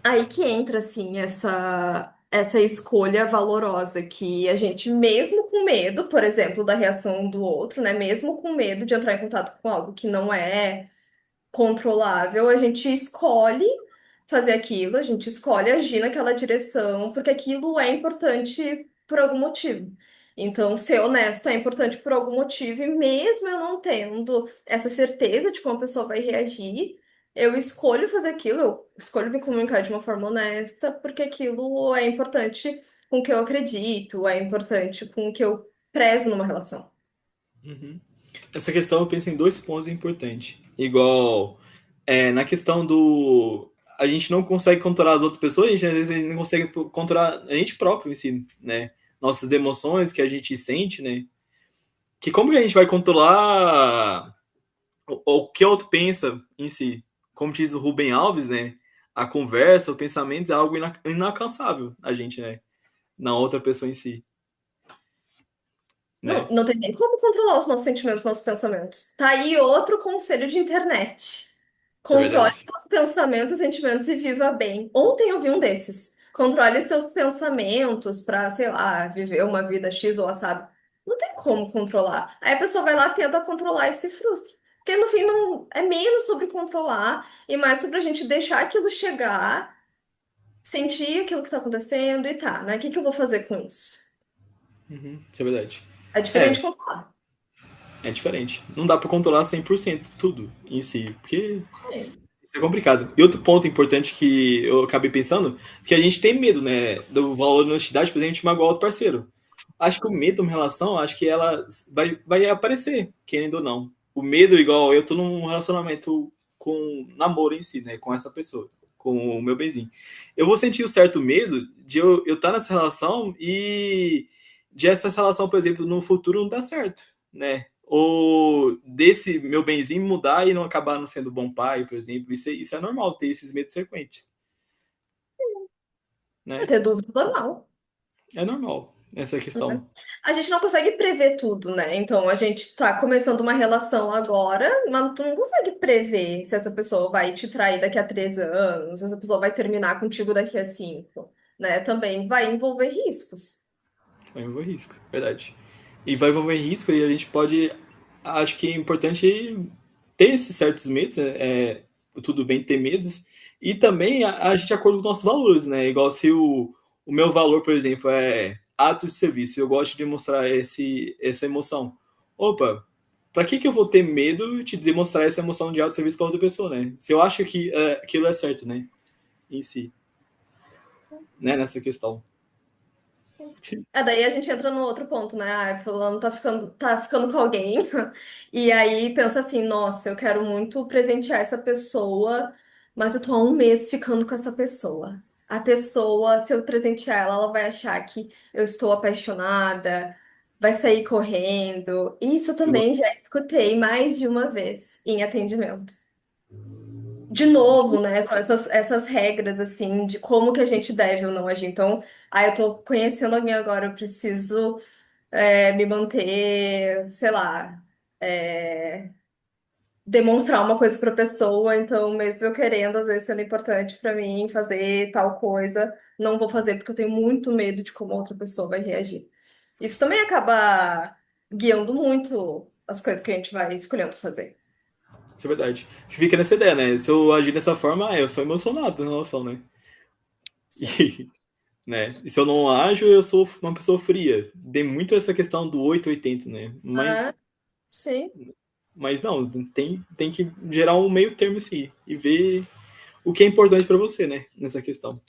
S2: Aí que entra, assim, essa escolha valorosa que a gente, mesmo com medo, por exemplo, da reação do outro, né? Mesmo com medo de entrar em contato com algo que não é controlável, a gente escolhe fazer aquilo, a gente escolhe agir naquela direção, porque aquilo é importante por algum motivo. Então, ser honesto é importante por algum motivo, e mesmo eu não tendo essa certeza de como a pessoa vai reagir, eu escolho fazer aquilo, eu escolho me comunicar de uma forma honesta, porque aquilo é importante com o que eu acredito, é importante com o que eu prezo numa relação.
S1: Uhum. Essa questão eu penso em dois pontos importantes. Igual, na questão do. A gente não consegue controlar as outras pessoas, às vezes a gente não consegue controlar a gente próprio em si, né? Nossas emoções que a gente sente, né? Que como que a gente vai controlar o que o outro pensa em si? Como diz o Rubem Alves, né? A conversa, o pensamento é algo inalcançável a gente, né? Na outra pessoa em si,
S2: Não,
S1: né?
S2: não tem nem como controlar os nossos sentimentos, os nossos pensamentos. Tá aí outro conselho de internet.
S1: É
S2: Controle
S1: verdade.
S2: seus pensamentos e sentimentos e viva bem. Ontem eu vi um desses. Controle seus pensamentos pra, sei lá, viver uma vida X ou assado. Não tem como controlar. Aí a pessoa vai lá, tenta controlar e se frustra. Porque no fim não é menos sobre controlar e mais sobre a gente deixar aquilo chegar, sentir aquilo que tá acontecendo e tá, né? O que que eu vou fazer com isso?
S1: Uhum, isso é verdade.
S2: É
S1: É,
S2: diferente de controlar.
S1: é diferente. Não dá pra controlar 100% tudo em si, porque
S2: É.
S1: isso é complicado. E outro ponto importante que eu acabei pensando, que a gente tem medo, né, do valor da honestidade, por exemplo, de magoar outro parceiro. Acho que o medo de uma relação, acho que ela vai aparecer, querendo ou não. O medo, igual eu tô num relacionamento com namoro em si, né, com essa pessoa, com o meu benzinho. Eu vou sentir um certo medo de eu estar nessa relação e de essa relação, por exemplo, no futuro não dar certo, né? Ou desse meu benzinho mudar e não acabar não sendo bom pai, por exemplo. Isso é normal, ter esses medos frequentes,
S2: É
S1: né?
S2: ter dúvida normal.
S1: É normal essa
S2: Né?
S1: questão.
S2: A gente não consegue prever tudo, né? Então a gente tá começando uma relação agora, mas tu não consegue prever se essa pessoa vai te trair daqui a 3 anos, se essa pessoa vai terminar contigo daqui a 5, né? Também vai envolver riscos.
S1: Vai envolver risco, verdade. E vai envolver risco e a gente pode. Acho que é importante ter esses certos medos, né? Tudo bem ter medos. E também a gente de acordo com os nossos valores, né? Igual se o meu valor, por exemplo, é ato de serviço, eu gosto de demonstrar essa emoção. Opa, para que eu vou ter medo de demonstrar essa emoção de ato de serviço para outra pessoa, né? Se eu acho que aquilo é certo, né? Em si, né? Nessa questão.
S2: Daí a gente entra no outro ponto, né? Ah, fulano tá ficando com alguém. E aí pensa assim, nossa, eu quero muito presentear essa pessoa, mas eu tô há um mês ficando com essa pessoa. A pessoa, se eu presentear ela, ela vai achar que eu estou apaixonada, vai sair correndo. Isso eu também já escutei mais de uma vez em atendimento. De novo, né? São essas regras, assim, de como que a gente deve ou não agir. Então, eu tô conhecendo alguém agora, eu preciso me manter, sei lá, é, demonstrar uma coisa pra pessoa. Então, mesmo eu querendo, às vezes sendo importante pra mim fazer tal coisa, não vou fazer porque eu tenho muito medo de como a outra pessoa vai reagir. Isso também acaba guiando muito as coisas que a gente vai escolhendo fazer.
S1: Isso é verdade. Que fica nessa ideia, né? Se eu agir dessa forma, eu sou emocionado na relação, né?
S2: Sim.
S1: E, né? E se eu não ajo, eu sou uma pessoa fria. Tem muito essa questão do 880, né?
S2: Ah, sim.
S1: Mas não, tem que gerar um meio termo assim e ver o que é importante para você, né? Nessa questão.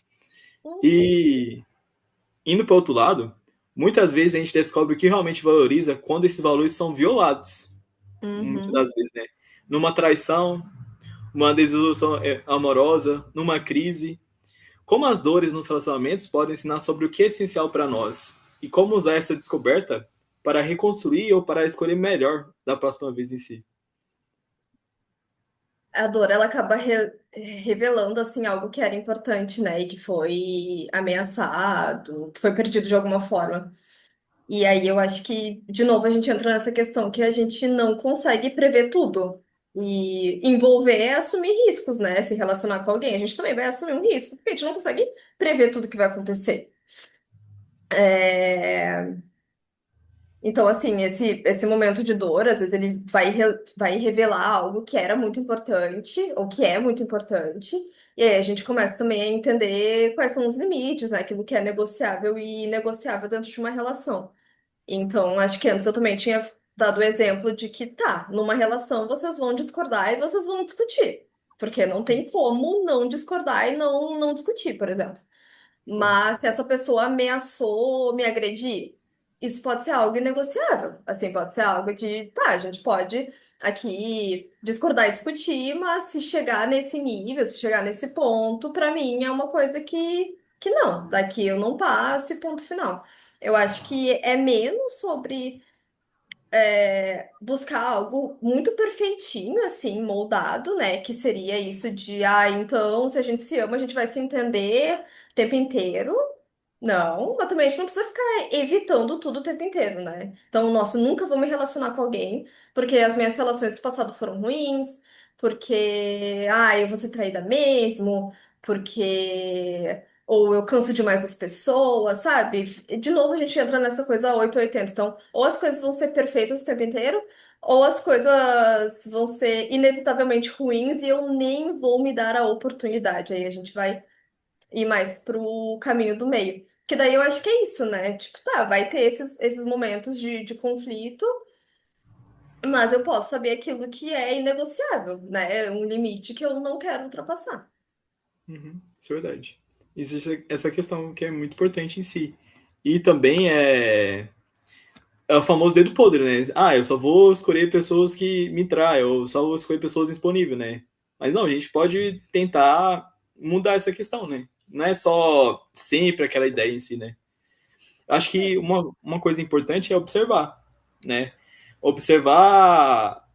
S2: Uhum.
S1: E indo para outro lado, muitas vezes a gente descobre o que realmente valoriza quando esses valores são violados. Muitas
S2: Uhum.
S1: das vezes, né? Numa traição, uma desilusão amorosa, numa crise. Como as dores nos relacionamentos podem ensinar sobre o que é essencial para nós e como usar essa descoberta para reconstruir ou para escolher melhor da próxima vez em si.
S2: A dor, ela acaba revelando, assim, algo que era importante, né? E que foi ameaçado, que foi perdido de alguma forma. E aí eu acho que, de novo, a gente entra nessa questão que a gente não consegue prever tudo. E envolver é assumir riscos, né? Se relacionar com alguém, a gente também vai assumir um risco, porque a gente não consegue prever tudo que vai acontecer. É, Então, assim, esse momento de dor, às vezes ele vai revelar algo que era muito importante, ou que é muito importante, e aí a gente começa também a entender quais são os limites, né? Aquilo que é negociável e inegociável dentro de uma relação. Então, acho que antes eu também tinha dado o exemplo de que, tá, numa relação vocês vão discordar e vocês vão discutir, porque não tem como não discordar e não discutir, por exemplo. Mas se essa pessoa ameaçou me agredir, isso pode ser algo inegociável. Assim, pode ser algo de, tá, a gente pode aqui discordar e discutir, mas se chegar nesse nível, se chegar nesse ponto, pra mim é uma coisa que não, daqui eu não passo e ponto final. Eu acho que é menos sobre buscar algo muito perfeitinho, assim, moldado, né? Que seria isso de, então, se a gente se ama, a gente vai se entender o tempo inteiro. Não, mas também a gente não precisa ficar evitando tudo o tempo inteiro, né? Então, nossa, eu nunca vou me relacionar com alguém porque as minhas relações do passado foram ruins, porque, eu vou ser traída mesmo, porque. Ou eu canso demais das pessoas, sabe? De novo, a gente entra nessa coisa 880. Então, ou as coisas vão ser perfeitas o tempo inteiro, ou as coisas vão ser inevitavelmente ruins e eu nem vou me dar a oportunidade. Aí a gente vai ir mais pro caminho do meio. Que daí eu acho que é isso, né? Tipo, tá, vai ter esses momentos de conflito, mas eu posso saber aquilo que é inegociável, né? É um limite que eu não quero ultrapassar.
S1: Uhum, isso é verdade. Existe essa questão que é muito importante em si. E também é o famoso dedo podre, né? Ah, eu só vou escolher pessoas que me traem, eu só vou escolher pessoas disponíveis, né? Mas não, a gente pode tentar mudar essa questão, né? Não é só sempre aquela ideia em si, né? Eu acho que uma coisa importante é observar, né? Observar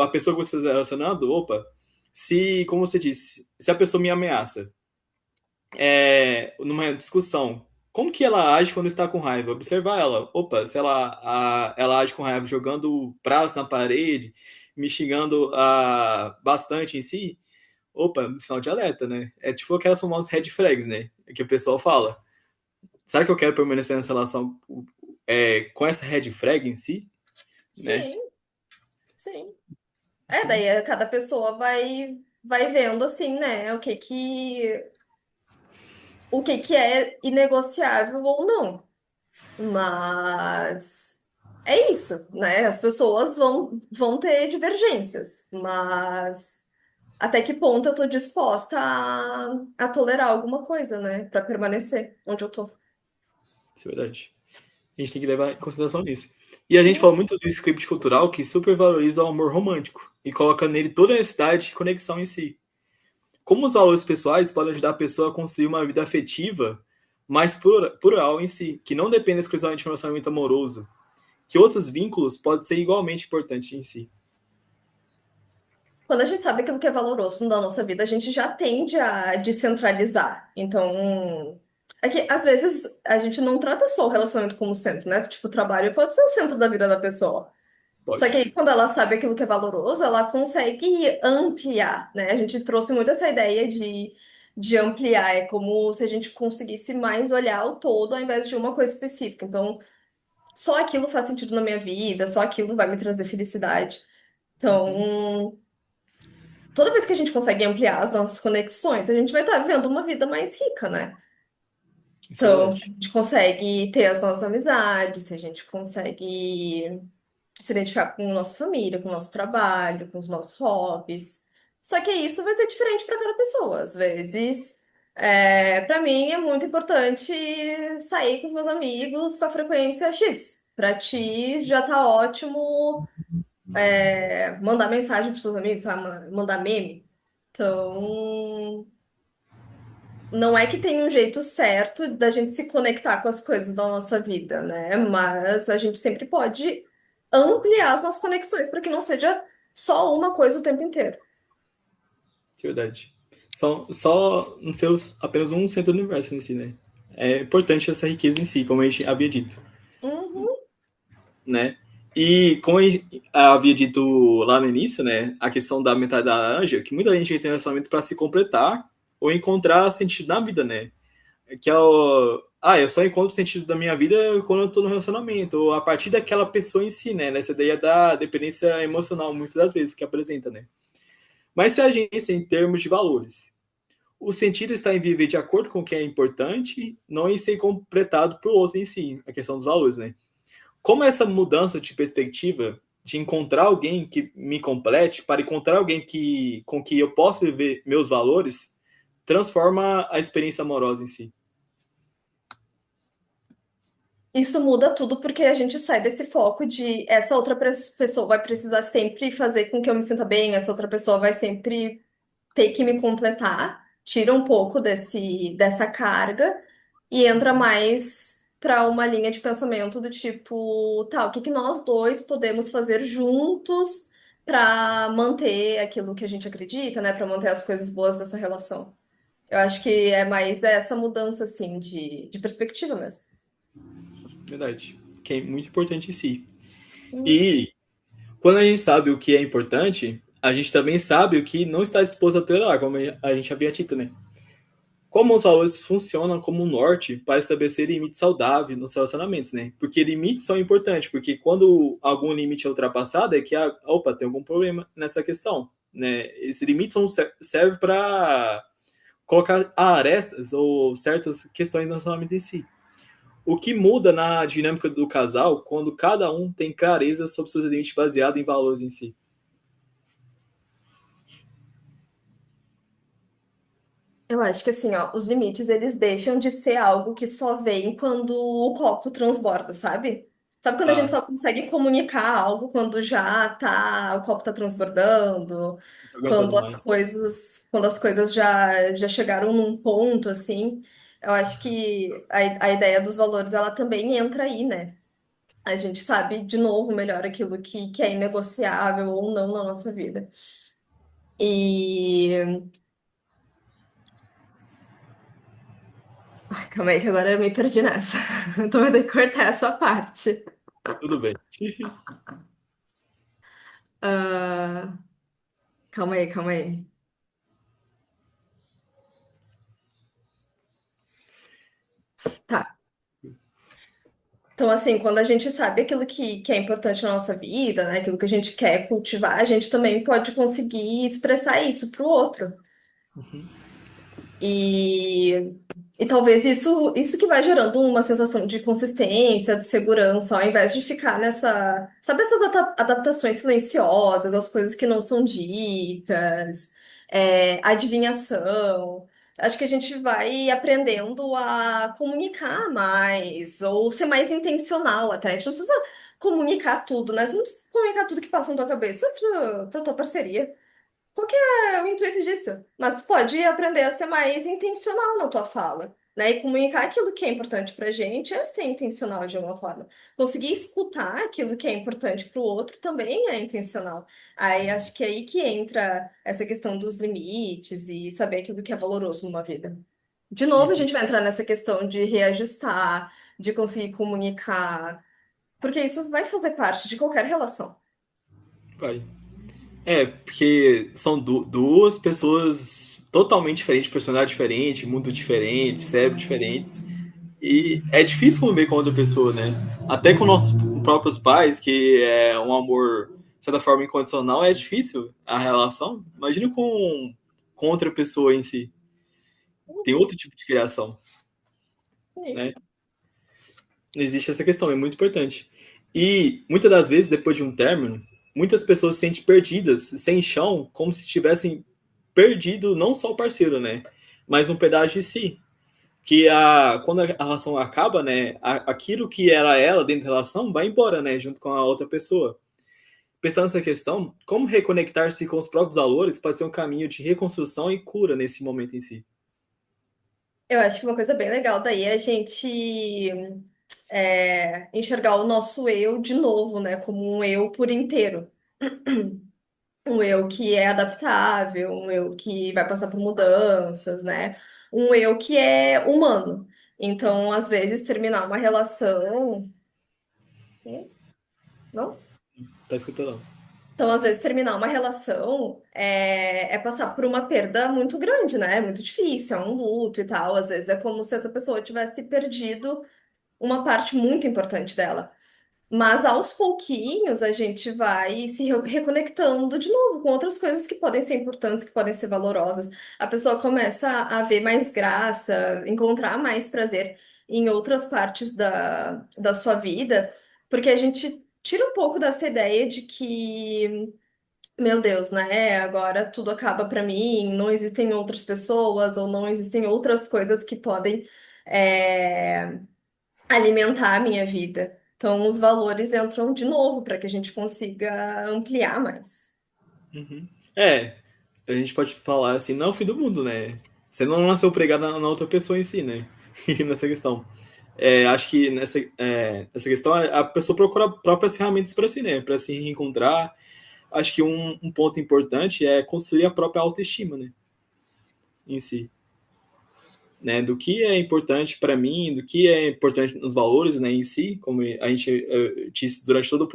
S1: a pessoa que você está relacionando, opa, se, como você disse, se a pessoa me ameaça, numa discussão, como que ela age quando está com raiva? Observar ela. Opa, se ela age com raiva jogando pratos na parede, me xingando bastante em si, opa, sinal de alerta, né? É tipo aquelas famosas red flags, né? Que o pessoal fala. Será que eu quero permanecer nessa relação com essa red flag em si, né?
S2: Sim, sim. Daí cada pessoa vai vendo assim, né? O que que é inegociável ou não. Mas é isso, né? As pessoas vão ter divergências, mas até que ponto eu tô disposta a tolerar alguma coisa, né? Pra permanecer onde eu tô.
S1: Isso é verdade. A gente tem que levar em consideração isso. E a gente fala
S2: Hum.
S1: muito do script cultural que supervaloriza o amor romântico e coloca nele toda a necessidade de conexão em si. Como os valores pessoais podem ajudar a pessoa a construir uma vida afetiva mais plural em si, que não dependa exclusivamente de um relacionamento amoroso, que outros vínculos podem ser igualmente importantes em si.
S2: Quando a gente sabe aquilo que é valoroso da nossa vida, a gente já tende a descentralizar. Então, é que às vezes a gente não trata só o relacionamento como centro, né? Tipo, o trabalho pode ser o centro da vida da pessoa. Só que
S1: Pode.
S2: aí, quando ela sabe aquilo que é valoroso, ela consegue ampliar, né? A gente trouxe muito essa ideia de ampliar. É como se a gente conseguisse mais olhar o todo ao invés de uma coisa específica. Então, só aquilo faz sentido na minha vida, só aquilo vai me trazer felicidade.
S1: Uhum.
S2: Então, toda vez que a gente consegue ampliar as nossas conexões, a gente vai estar vivendo uma vida mais rica, né?
S1: Isso é
S2: Então, se a
S1: verdade.
S2: gente consegue ter as nossas amizades, se a gente consegue se identificar com a nossa família, com o nosso trabalho, com os nossos hobbies. Só que isso vai ser diferente para cada pessoa. Às vezes, para mim é muito importante sair com os meus amigos com a frequência X. Para ti já tá ótimo, mandar mensagem para seus amigos, sabe? Mandar meme. Então, não é que tem um jeito certo da gente se conectar com as coisas da nossa vida, né? Mas a gente sempre pode ampliar as nossas conexões para que não seja só uma coisa o tempo inteiro.
S1: Isso é verdade. Só não ser apenas um centro do universo em si, né? É importante essa riqueza em si, como a gente havia dito,
S2: Uhum.
S1: né? E como eu havia dito lá no início, né, a questão da mentalidade laranja, que muita gente tem relacionamento para se completar ou encontrar sentido na vida, né? Que é o. Ah, eu só encontro sentido da minha vida quando eu tô no relacionamento, ou a partir daquela pessoa em si, né? Nessa ideia da dependência emocional, muitas das vezes, que apresenta, né? Mas se a gente, em termos de valores, o sentido está em viver de acordo com o que é importante, não em ser completado por outro em si, a questão dos valores, né? Como essa mudança de perspectiva de encontrar alguém que me complete para encontrar alguém que com que eu possa viver meus valores transforma a experiência amorosa em si.
S2: Isso muda tudo porque a gente sai desse foco de essa outra pessoa vai precisar sempre fazer com que eu me sinta bem, essa outra pessoa vai sempre ter que me completar, tira um pouco dessa carga e entra mais para uma linha de pensamento do tipo, tá, o que que nós dois podemos fazer juntos para manter aquilo que a gente acredita, né, para manter as coisas boas dessa relação. Eu acho que é mais essa mudança assim de perspectiva mesmo.
S1: Verdade. Que é muito importante em si.
S2: Hum.
S1: E quando a gente sabe o que é importante, a gente também sabe o que não está disposto a tolerar, como a gente havia dito, né? Como os valores funcionam como um norte para estabelecer limites saudáveis nos relacionamentos, né? Porque limites são importantes, porque quando algum limite é ultrapassado, é que, opa, tem algum problema nessa questão, né? Esse limite serve para colocar arestas ou certas questões no relacionamento em si. O que muda na dinâmica do casal quando cada um tem clareza sobre seus limites baseado em valores em si.
S2: Eu acho que assim, ó, os limites eles deixam de ser algo que só vem quando o copo transborda, sabe? Sabe quando a gente
S1: Ah,
S2: só consegue comunicar algo quando já tá, o copo tá transbordando,
S1: não tô aguentando mais.
S2: quando as coisas já chegaram num ponto assim. Eu acho que a ideia dos valores ela também entra aí, né? A gente sabe de novo melhor aquilo que é inegociável ou não na nossa vida. E calma aí, que agora eu me perdi nessa. Então eu vou ter que cortar essa parte.
S1: Tudo bem.
S2: Ah, calma aí, calma aí. Tá. Então, assim, quando a gente sabe aquilo que é importante na nossa vida, né? Aquilo que a gente quer cultivar, a gente também pode conseguir expressar isso para o outro. E, e talvez isso que vai gerando uma sensação de consistência, de segurança, ao invés de ficar nessa, sabe, essas adaptações silenciosas, as coisas que não são ditas, adivinhação. Acho que a gente vai aprendendo a comunicar mais, ou ser mais intencional até. A gente não precisa comunicar tudo, né? Você não precisa comunicar tudo que passa na tua cabeça para tua parceria. Qual que é o intuito disso? Mas tu pode aprender a ser mais intencional na tua fala, né? E comunicar aquilo que é importante pra gente é ser intencional de alguma forma. Conseguir escutar aquilo que é importante pro outro também é intencional. Aí acho que é aí que entra essa questão dos limites e saber aquilo que é valoroso numa vida. De novo, a gente vai entrar nessa questão de reajustar, de conseguir comunicar, porque isso vai fazer parte de qualquer relação.
S1: Vai. É, porque são duas pessoas totalmente diferentes, personalidade diferente, mundo diferente, cérebro diferentes. E é difícil conviver com outra pessoa, né? Até com nossos próprios pais, que é um amor, de certa forma, incondicional, é difícil a relação. Imagina com outra pessoa em si. Tem outro tipo de criação, né? Não existe essa questão, é muito importante. E muitas das vezes, depois de um término, muitas pessoas se sentem perdidas, sem chão, como se tivessem perdido não só o parceiro, né? Mas um pedaço de si. Quando a relação acaba, né? Aquilo que era ela dentro da relação vai embora, né? Junto com a outra pessoa. Pensando nessa questão, como reconectar-se com os próprios valores pode ser um caminho de reconstrução e cura nesse momento em si.
S2: Eu acho que uma coisa bem legal daí é a gente enxergar o nosso eu de novo, né? Como um eu por inteiro. Um eu que é adaptável, um eu que vai passar por mudanças, né? Um eu que é humano. Então, às vezes, terminar uma relação. Não?
S1: Tá escutando?
S2: Então, às vezes, terminar uma relação é passar por uma perda muito grande, né? É muito difícil, é um luto e tal. Às vezes é como se essa pessoa tivesse perdido uma parte muito importante dela. Mas aos pouquinhos a gente vai se reconectando de novo com outras coisas que podem ser importantes, que podem ser valorosas. A pessoa começa a ver mais graça, encontrar mais prazer em outras partes da sua vida, porque a gente tira um pouco dessa ideia de que, meu Deus, né? Agora tudo acaba pra mim, não existem outras pessoas ou não existem outras coisas que podem. é, alimentar a minha vida. Então, os valores entram de novo para que a gente consiga ampliar mais.
S1: Uhum. É, a gente pode falar assim, não é o fim do mundo, né? Você não nasceu pregado na outra pessoa em si, né? Nessa questão. Acho que nessa questão a pessoa procura próprias ferramentas para si, né? Para se reencontrar. Acho que um ponto importante é construir a própria autoestima, né? Em si. Né, do que é importante para mim, do que é importante nos valores, né, em si, como a gente disse durante todo o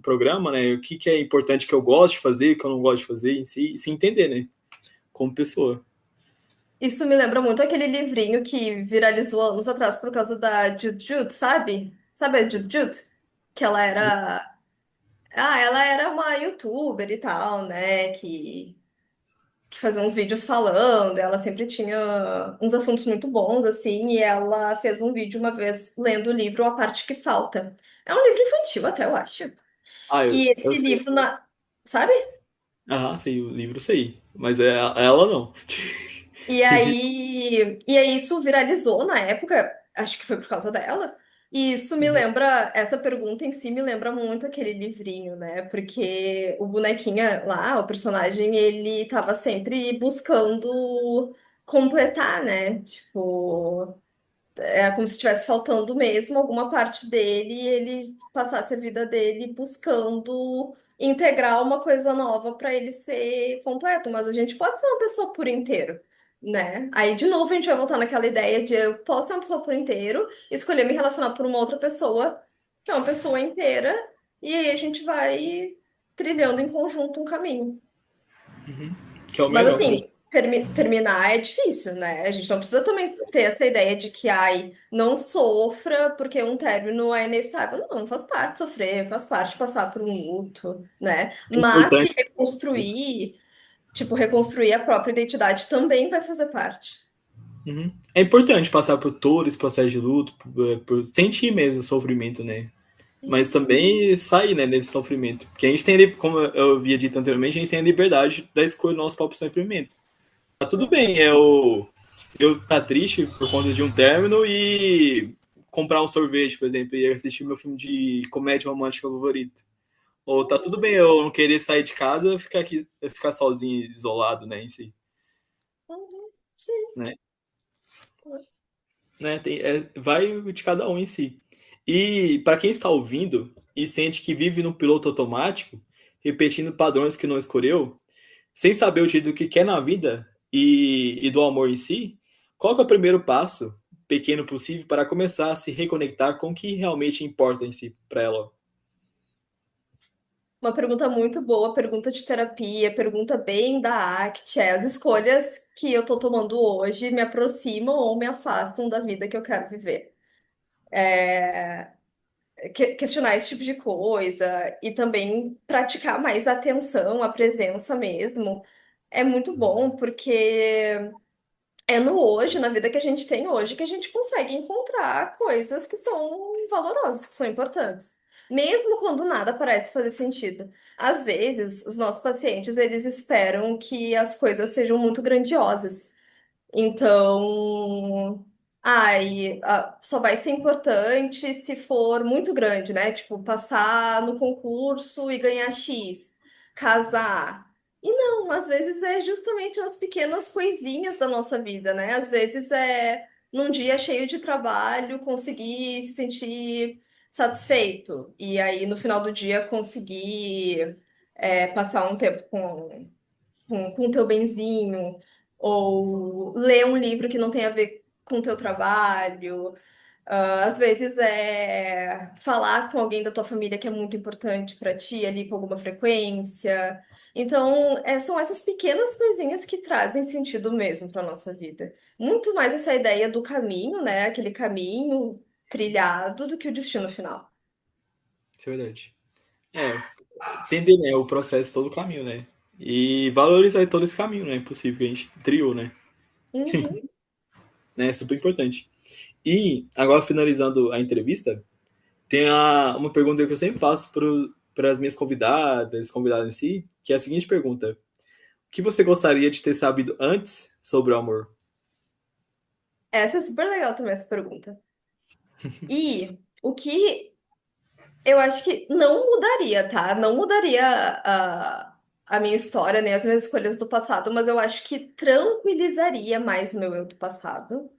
S1: programa, né, o que é importante que eu gosto de fazer, que eu não gosto de fazer em si, e se entender, né, como pessoa.
S2: Isso me lembra muito aquele livrinho que viralizou anos atrás por causa da Jujut, sabe? Sabe a Jujut? Que ela era. Ah, ela era uma youtuber e tal, né? Que fazia uns vídeos falando, ela sempre tinha uns assuntos muito bons, assim, e ela fez um vídeo uma vez lendo o livro A Parte Que Falta. É um livro infantil, até eu acho.
S1: Ah,
S2: E
S1: eu
S2: esse
S1: sei.
S2: livro na. Sabe?
S1: Ah, sei, o livro sei, mas ela não.
S2: E aí isso viralizou na época, acho que foi por causa dela. E isso me lembra, essa pergunta em si me lembra muito aquele livrinho, né? Porque o bonequinha lá, o personagem, ele tava sempre buscando completar, né? Tipo, é como se estivesse faltando mesmo alguma parte dele e ele passasse a vida dele buscando integrar uma coisa nova para ele ser completo. Mas a gente pode ser uma pessoa por inteiro, né? Aí, de novo, a gente vai voltar naquela ideia de eu posso ser uma pessoa por inteiro, escolher me relacionar por uma outra pessoa, que é uma pessoa inteira, e aí a gente vai trilhando em conjunto um caminho.
S1: Que é o
S2: Mas
S1: melhor pra.
S2: assim, terminar é difícil, né? A gente não precisa também ter essa ideia de que, ai, não sofra porque um término é inevitável. Não, faz parte sofrer, faz parte passar por um luto, né?
S1: É
S2: Mas se
S1: importante.
S2: reconstruir, tipo, reconstruir a própria identidade também vai fazer parte.
S1: Uhum. É importante passar por todo esse processo de luto, por sentir mesmo o sofrimento, né? Mas também sair, né, desse sofrimento. Porque a gente tem, como eu havia dito anteriormente, a gente tem a liberdade da escolha do nosso próprio sofrimento. Tá tudo bem, eu tá triste por conta de um término e comprar um sorvete, por exemplo, e assistir meu filme de comédia romântica favorito. Ou tá tudo bem eu não querer sair de casa, ficar sozinho, isolado, né, em si,
S2: Uhum, sim.
S1: né? Vai de cada um em si. E para quem está ouvindo e sente que vive num piloto automático, repetindo padrões que não escolheu, sem saber o jeito do que quer na vida e do amor em si, qual que é o primeiro passo, pequeno possível, para começar a se reconectar com o que realmente importa em si para ela?
S2: Uma pergunta muito boa, pergunta de terapia, pergunta bem da ACT, é as escolhas que eu tô tomando hoje me aproximam ou me afastam da vida que eu quero viver. Questionar esse tipo de coisa e também praticar mais a atenção, a presença mesmo, é muito bom, porque é no hoje, na vida que a gente tem hoje, que a gente consegue encontrar coisas que são valorosas, que são importantes. Mesmo quando nada parece fazer sentido. Às vezes, os nossos pacientes, eles esperam que as coisas sejam muito grandiosas. Então, só vai ser importante se for muito grande, né? Tipo, passar no concurso e ganhar X, casar. E não, às vezes é justamente as pequenas coisinhas da nossa vida, né? Às vezes é num dia cheio de trabalho conseguir se sentir satisfeito. E aí, no final do dia, conseguir passar um tempo com o teu benzinho, ou ler um livro que não tem a ver com o teu trabalho. Às vezes é falar com alguém da tua família que é muito importante para ti ali com alguma frequência. Então, são essas pequenas coisinhas que trazem sentido mesmo para nossa vida. Muito mais essa ideia do caminho, né? Aquele caminho trilhado do que o destino final.
S1: Isso é verdade. É, entender, né, o processo, todo o caminho, né? E valorizar todo esse caminho, né? Possível que a gente triou, né?
S2: Uhum.
S1: Né? É super importante. E, agora finalizando a entrevista, tem uma pergunta que eu sempre faço para as minhas convidadas, convidadas em si, que é a seguinte pergunta: o que você gostaria de ter sabido antes sobre o amor?
S2: Essa é super legal também, essa pergunta. E o que eu acho que não mudaria, tá? Não mudaria a minha história, nem as minhas escolhas do passado, mas eu acho que tranquilizaria mais o meu eu do passado.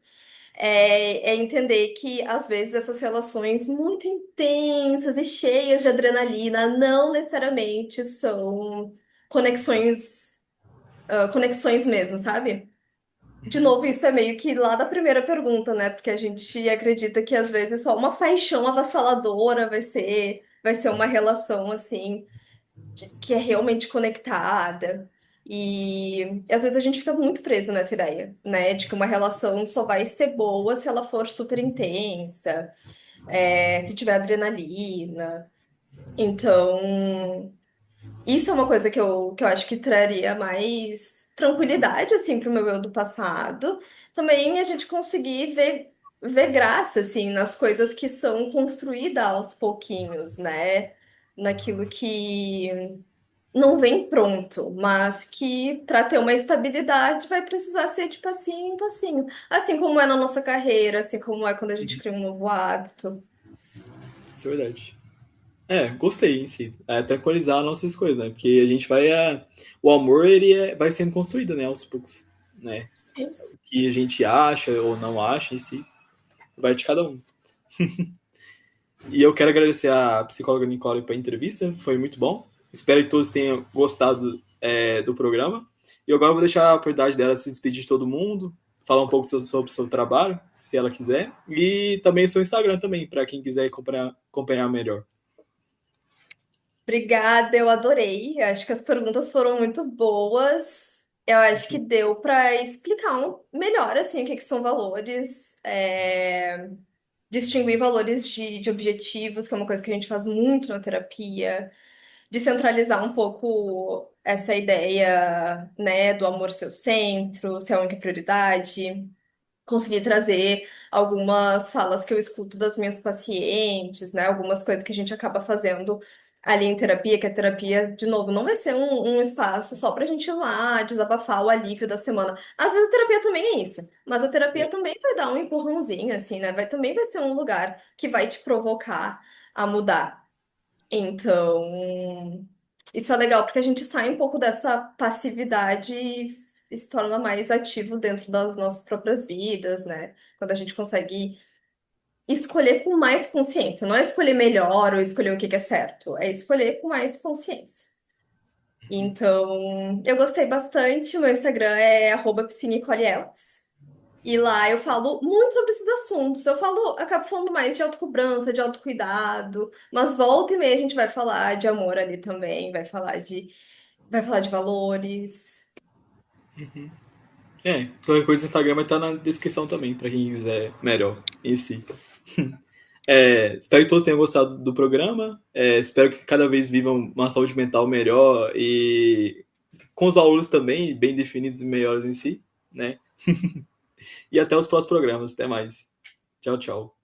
S2: É entender que, às vezes, essas relações muito intensas e cheias de adrenalina não necessariamente são conexões, conexões mesmo, sabe? De novo, isso é meio que lá da primeira pergunta, né? Porque a gente acredita que às vezes só uma paixão avassaladora vai ser uma relação assim que é realmente conectada. E às vezes a gente fica muito preso nessa ideia, né? De que uma relação só vai ser boa se ela for super intensa, se tiver adrenalina. Então, isso é uma coisa que eu acho que traria mais tranquilidade, assim, pro meu eu do passado. Também a gente conseguir ver graça, assim, nas coisas que são construídas aos pouquinhos, né? Naquilo que não vem pronto, mas que para ter uma estabilidade vai precisar ser de passinho em passinho. Assim como é na nossa carreira, assim como é quando a gente cria um novo hábito.
S1: Isso é verdade. É, gostei em si. É tranquilizar nossas coisas, né? Porque a gente vai. O amor, vai sendo construído, né? Aos poucos. Né? O que a gente acha ou não acha em si, vai de cada um. E eu quero agradecer a psicóloga Nicole pela entrevista, foi muito bom. Espero que todos tenham gostado do programa. E agora eu vou deixar a oportunidade dela se despedir de todo mundo, falar um pouco sobre o seu trabalho, se ela quiser, e também o seu Instagram também, para quem quiser acompanhar melhor.
S2: Obrigada, eu adorei. Eu acho que as perguntas foram muito boas. Eu acho que deu para explicar melhor assim o que são valores, distinguir valores de objetivos, que é uma coisa que a gente faz muito na terapia, descentralizar um pouco essa ideia, né, do amor ser o centro, ser a única prioridade. Conseguir trazer algumas falas que eu escuto das minhas pacientes, né? Algumas coisas que a gente acaba fazendo ali em terapia, que a terapia, de novo, não vai ser um espaço só pra gente ir lá desabafar o alívio da semana. Às vezes a terapia também é isso, mas a terapia também vai dar um empurrãozinho, assim, né? Também vai ser um lugar que vai te provocar a mudar. Então, isso é legal porque a gente sai um pouco dessa passividade e se torna mais ativo dentro das nossas próprias vidas, né? Quando a gente consegue escolher com mais consciência. Não é escolher melhor ou escolher o que que é certo, é escolher com mais consciência. Então, eu gostei bastante. Meu Instagram é @psinicolelts. E lá eu falo muito sobre esses assuntos. Acabo falando mais de autocobrança, de autocuidado, mas volta e meia a gente vai falar de amor ali também, vai falar de valores.
S1: Qualquer coisa o Instagram vai estar na descrição também, para quem quiser melhor em si. Espero que todos tenham gostado do programa. Espero que cada vez vivam uma saúde mental melhor e com os valores também bem definidos e melhores em si, né? E até os próximos programas. Até mais. Tchau, tchau.